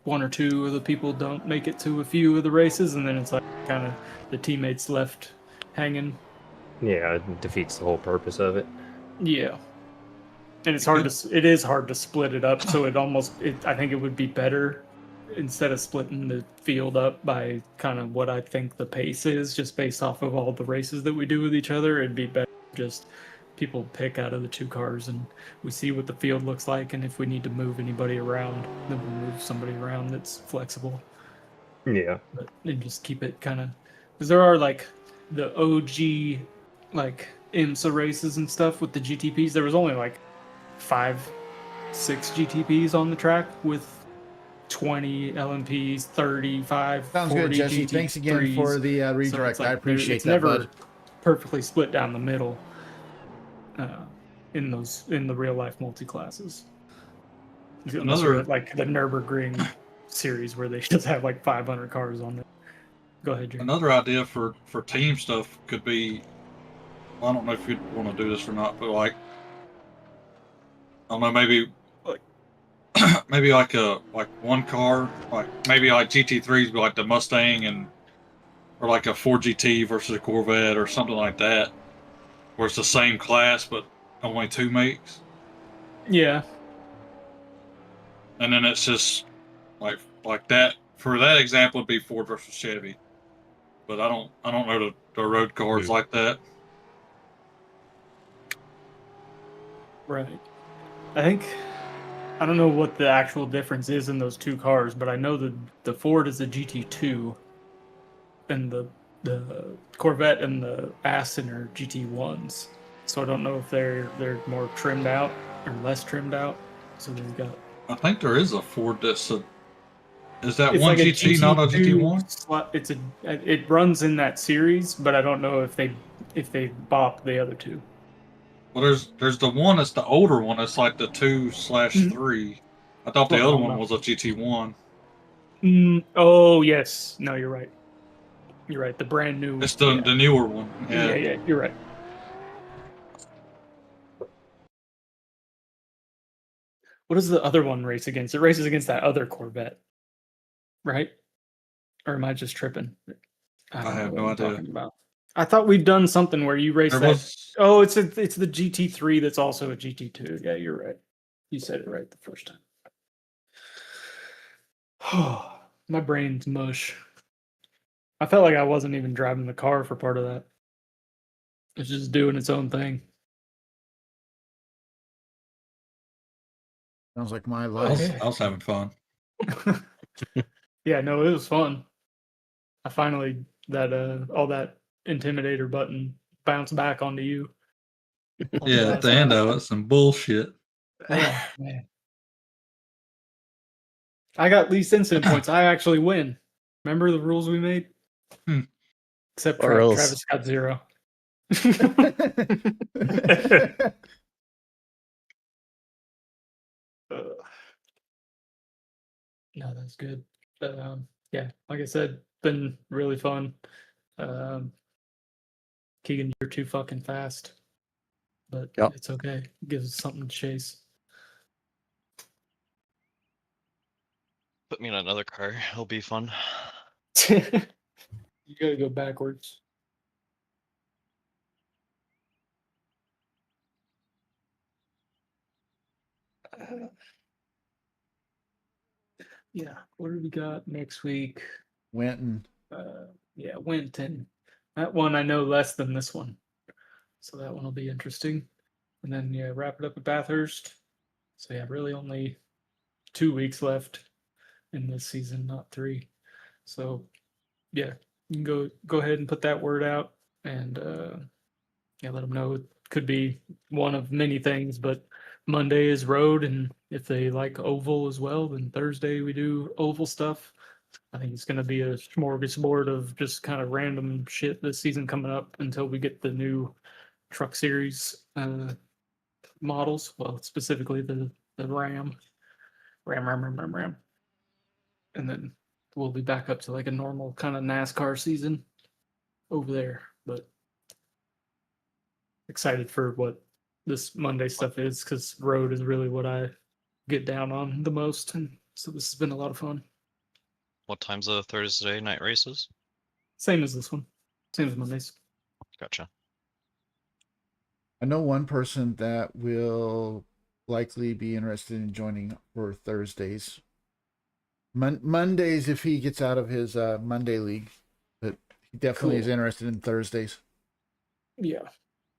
one or two of the people don't make it to a few of the races, and then it's like kind of the teammates left hanging. Yeah, it defeats the whole purpose of it. Yeah. And it's hard to it is hard to split it up, so I think it would be better instead of splitting the field up by kind of what I think the pace is, just based off of all the races that we do with each other. It'd be better just people pick out of the two cars and we see what the field looks like, and if we need to move anybody around, then we'll move somebody around that's flexible. Yeah. And just keep it kind of, because there are like the OG like IMSA races and stuff with the GTPs. There was only like 5-6 GTPs on the track with 20 LMPs, 35, Sounds 40 good, Jesse. GT3s. Thanks again for the redirect. it's like I appreciate it's that, never bud. perfectly split down the middle in the real life multi classes. Another like the Nürburgring series where they just have like 500 cars on it. Go ahead, Jerry. Another idea for team stuff could be, I don't know if you'd want to do this or not, but like, I don't know, maybe like one car, like maybe like GT3s, but like the Mustang or like a 4GT versus a Corvette or something like that, where it's the same class but only two makes. Yeah. And then it's just like that. For that example, it'd be Ford versus Chevy. But I don't know the road cars like that. Right. I don't know what the actual difference is in those two cars, but I know the Ford is a GT2 and the Corvette and the Aston are GT1s. So I don't know if they're more trimmed out or less trimmed out. So they've got, I think there is a Ford that's a. Is that it's one like GT, a not a GT1? It runs in that series, but I don't know if they bop the other two. Well, there's the one that's the older one. It's like the 2/3. I thought the other one was a GT1. Oh yes, no, you're right. You're right. The brand new. It's the newer one. Yeah, you're right. What does the other one race against? It races against that other Corvette, right? Or am I just tripping? I have no idea. Talking about. I thought we'd done something where you race that. Oh, it's the GT3 that's also a GT2. Yeah, you're right. You said it right the first time. Oh, my brain's mush. I felt like I wasn't even driving the car for part of that. It's just doing its own thing. Sounds like my life. I was having fun. Yeah, no, it was fun. I finally all that intimidator button bounced back onto you. Yeah, at the end of it, some bullshit. Oh, man. I got least incident points. I actually win. Remember the rules we made? Except Travis got 0. No, that's good. Yeah, like I said, been really fun. Keegan, you're too fucking fast. but Yep. it's okay. It gives us something to chase. Put me in another car. It'll be fun. You gotta go backwards. Yeah, what do we got next week? Winton. Yeah, Winton. That one I know less than this one, so that one will be interesting. And then yeah, wrap it up at Bathurst. So yeah, really only 2 weeks left in this season, not 3. So yeah, you can go ahead and put that word out, and yeah, let them know it could be one of many things, but Monday is road, and if they like oval as well, then Thursday we do oval stuff. I think it's going to be a smorgasbord of just kind of random shit this season coming up until we get the new truck series models. Well, specifically the Ram. And then we'll be back up to like a normal kind of NASCAR season over there. But excited for what this Monday stuff is, because road is really what I get down on the most. And so this has been a lot of fun. What time's the Thursday night races? Same as this one. Same as Mondays. Gotcha. I know one person that will likely be interested in joining for Thursdays. Mondays if he gets out of his Monday league, but he definitely is interested in Thursdays. Yeah,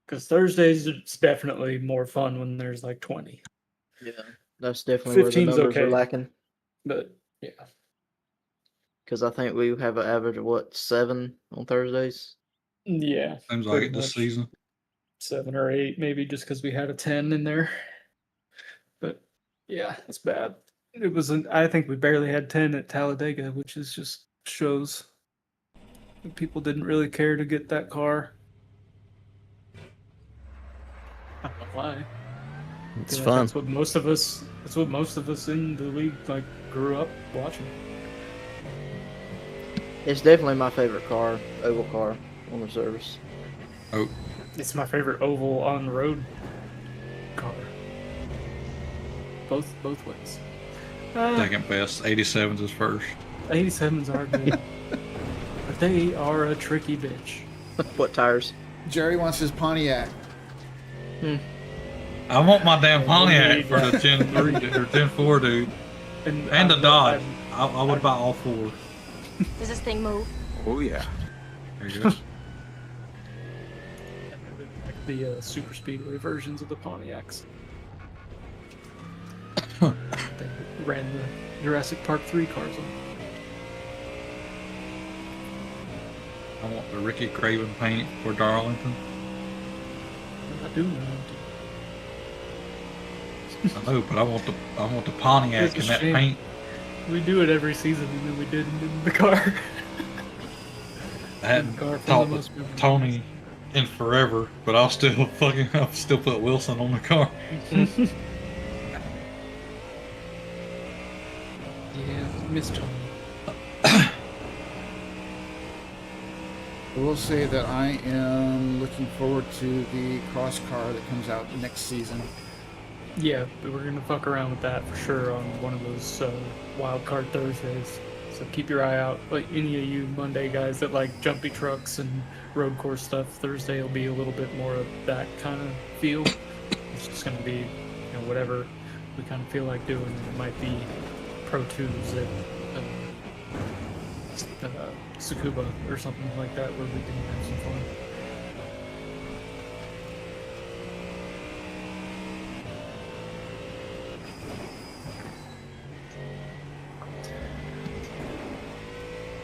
because Thursdays it's definitely more fun when there's like 20. Yeah, that's definitely where the 15's numbers are okay. lacking. But yeah, because I think we have an average of what, 7 on Thursdays. Yeah, Seems like it this season. 7 or 8, maybe, just because we had a 10 in there. But yeah, it's bad. It was I think we barely had 10 at Talladega, which is just shows that people didn't really care to get that car. I don't know why. It's Yeah, fun. That's what most of us. That's what most of us in the league like grew up watching. It's definitely my favorite car, oval car on the service. Oh, It's my favorite oval on the road car. Both ways. second best. 87s is first. 87s are good, but they are a tricky bitch. What tires? Jerry wants his Pontiac. I want my damn Pontiac for the Gen 3 or Gen 4, dude. And the Dodge. I would buy all 4. Does this thing move? Oh, yeah. There you go. The super speedway versions of the Pontiacs. They ran the Jurassic Park 3 cars on. I want the Ricky Craven paint for Darlington. I'm not doing that. I know, but I want the Pontiac in that paint. We do it every season, and then we didn't in the car. I hadn't talked with Tony in forever, but I'll still put Wilson on the car. Yeah, miss Tony. I will say that I am looking forward to the cross car that comes out next season. Yeah, but we're gonna fuck around with that for sure on one of those wild card Thursdays. So keep your eye out. Like any of you Monday guys that like jumpy trucks and road course stuff, Thursday will be a little bit more of that kind of feel. It's just gonna be, whatever we kind of feel like doing. It might be Pro 2s at Tsukuba or something like that where we can have some fun.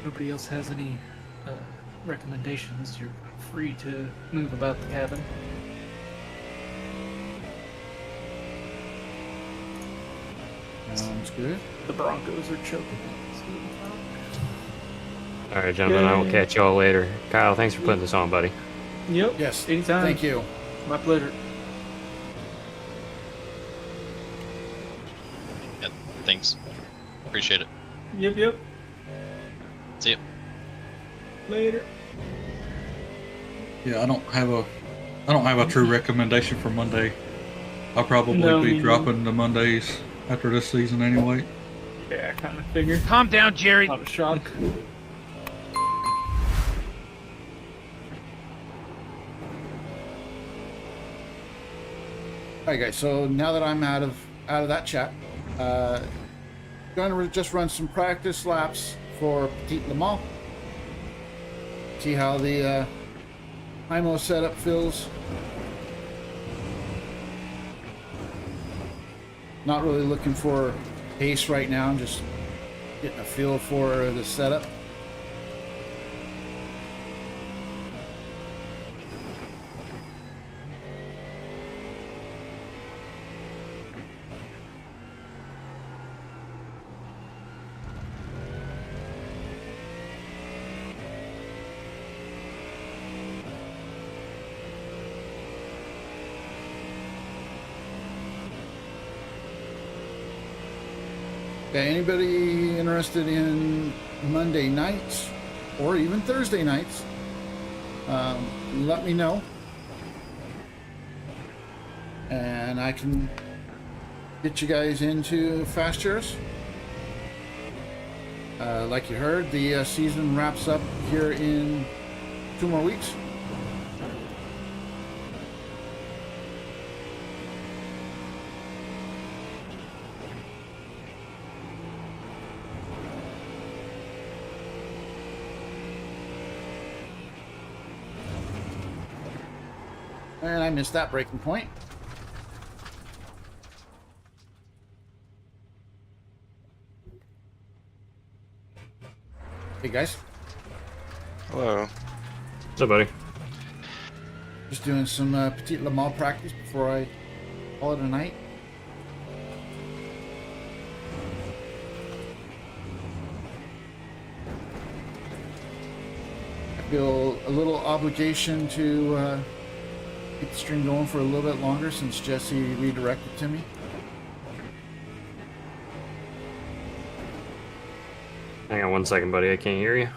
Nobody else has any recommendations, you're free to move about the cabin. Sounds good. The Broncos are choking. All right, gentlemen, I will catch y'all later. Kyle, thanks for putting this on, buddy. Yep. Yes. Anytime. Thank you. My pleasure. Yeah, thanks. Appreciate it. Yep. See ya. Later. Yeah, I don't have a I don't have a true recommendation for Monday. I'll probably be dropping the Mondays after this season anyway. Yeah, I kind of figured. Calm down, Jerry. Not a shock. Alright guys, so now that I'm out of that chat, going to just run some practice laps for Petit Le Mans. See how the IMO setup feels. Not really looking for pace right now, I'm just getting a feel for the setup. Okay, anybody interested in Monday nights or even Thursday nights, let me know. And I can get you guys into Fast Chairs. Like you heard, the season wraps up here in 2 more weeks. And I missed that breaking point. Hey guys. Hello. What's up, buddy? Just doing some Petit Le Mans practice before I call it a night. I feel a little obligation to keep the stream going for a little bit longer since Jesse redirected to me. Hang on 1 second, buddy. I can't hear you.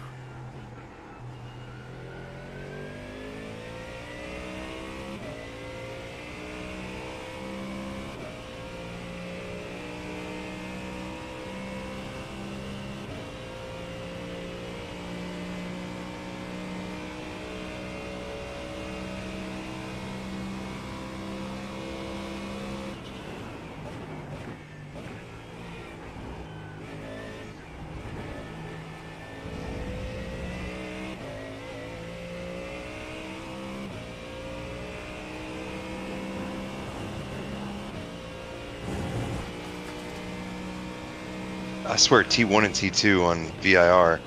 I swear T1 and T2 on VIR,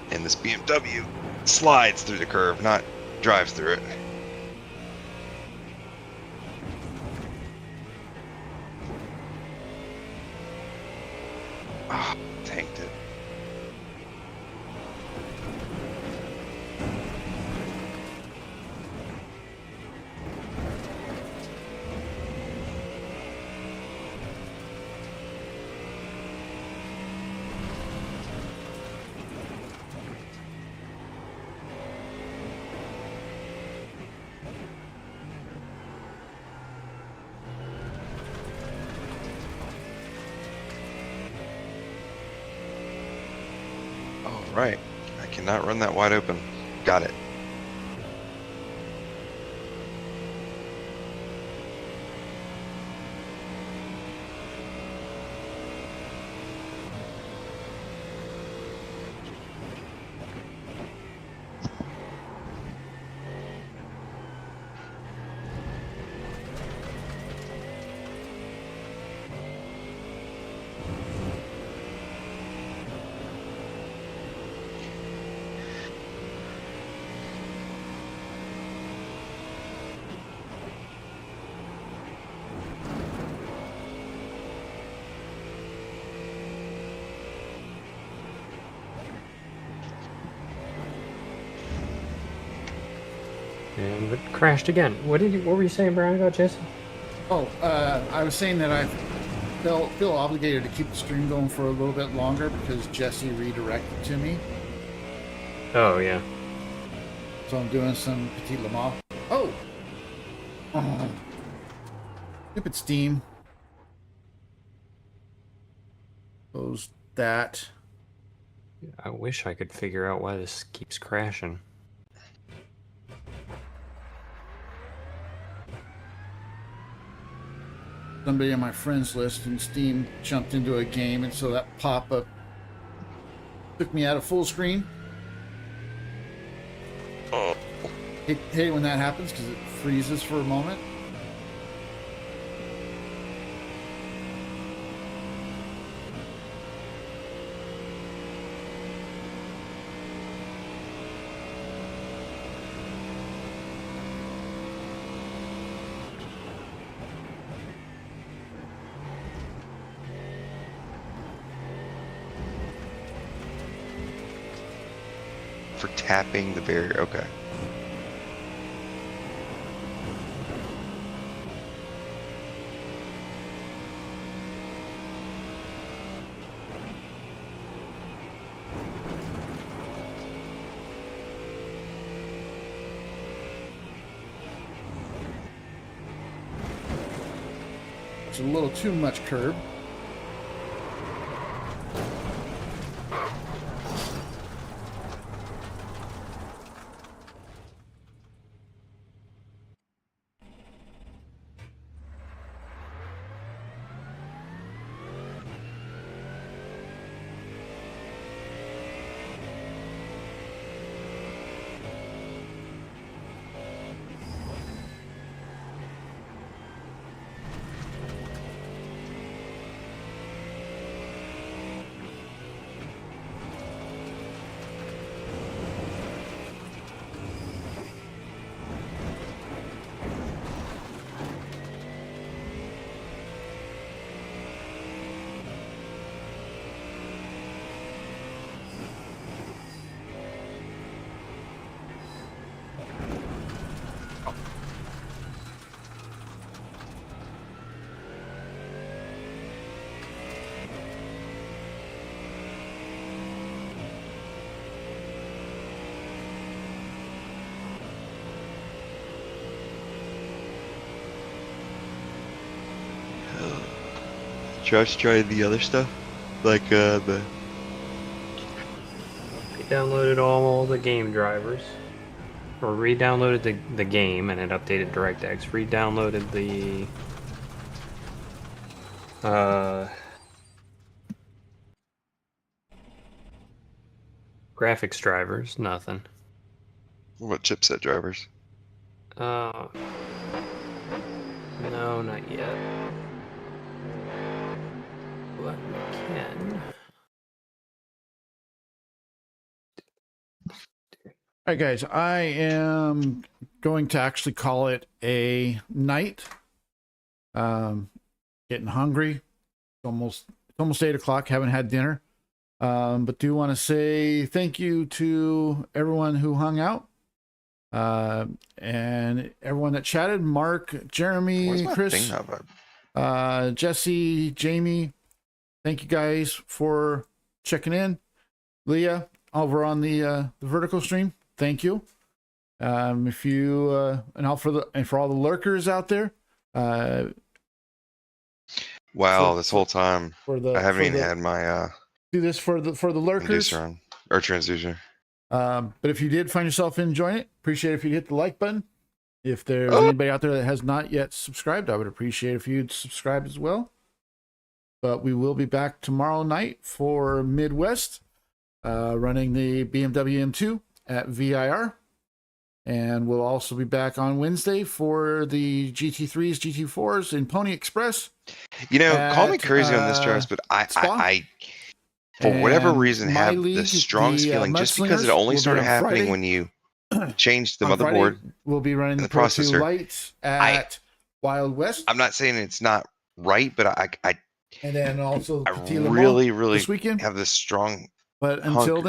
and this BMW slides through the curve, not drives through it. Ah, tanked it. Right. I cannot run that wide open. Got it. And it crashed again. What were you saying, Brian, about Jesse? Oh, I was saying that I feel obligated to keep the stream going for a little bit longer because Jesse redirected to me. Oh, yeah. So I'm doing some Petit Le Mans. Oh! Oh. Stupid Steam. Close that. I wish I could figure out why this keeps crashing. Somebody on my friends list in Steam jumped into a game, and so that pop-up took me out of full screen. Oh. Hate when that happens because it freezes for a moment. For tapping the barrier. Okay. It's a little too much curb. Josh tried the other stuff, like the. I downloaded all the game drivers, or re-downloaded the game, and it updated DirectX. Re-downloaded the graphics drivers. Nothing. What chipset drivers? No, not yet. But we can. All right, guys, I am going to actually call it a night. Getting hungry. It's almost 8 o'clock. Haven't had dinner. But do want to say thank you to everyone who hung out. And everyone that chatted. Mark, Jeremy, Chris, Jesse, Jamie. Thank you guys for checking in. Leah, over on the vertical stream. Thank you. If you and for all the lurkers out there. Wow, this whole time I haven't even had my do this for the lurkers inducer on, or transducer. But if you did find yourself enjoying it, appreciate it if you hit the like button. If there's anybody out there that has not yet subscribed, I would appreciate if you'd subscribe as well. But we will be back tomorrow night for Midwest, running the BMW M2 at VIR. And we'll also be back on Wednesday for the GT3s, GT4s in Pony Express. You know, call me crazy on this, Travis, but I for whatever reason, have the strongest feeling, just because it only started happening when you changed the motherboard. We'll be running the processor lights at Wild West. I'm not saying it's not right, but I and then also really this weekend have this strong. But until then.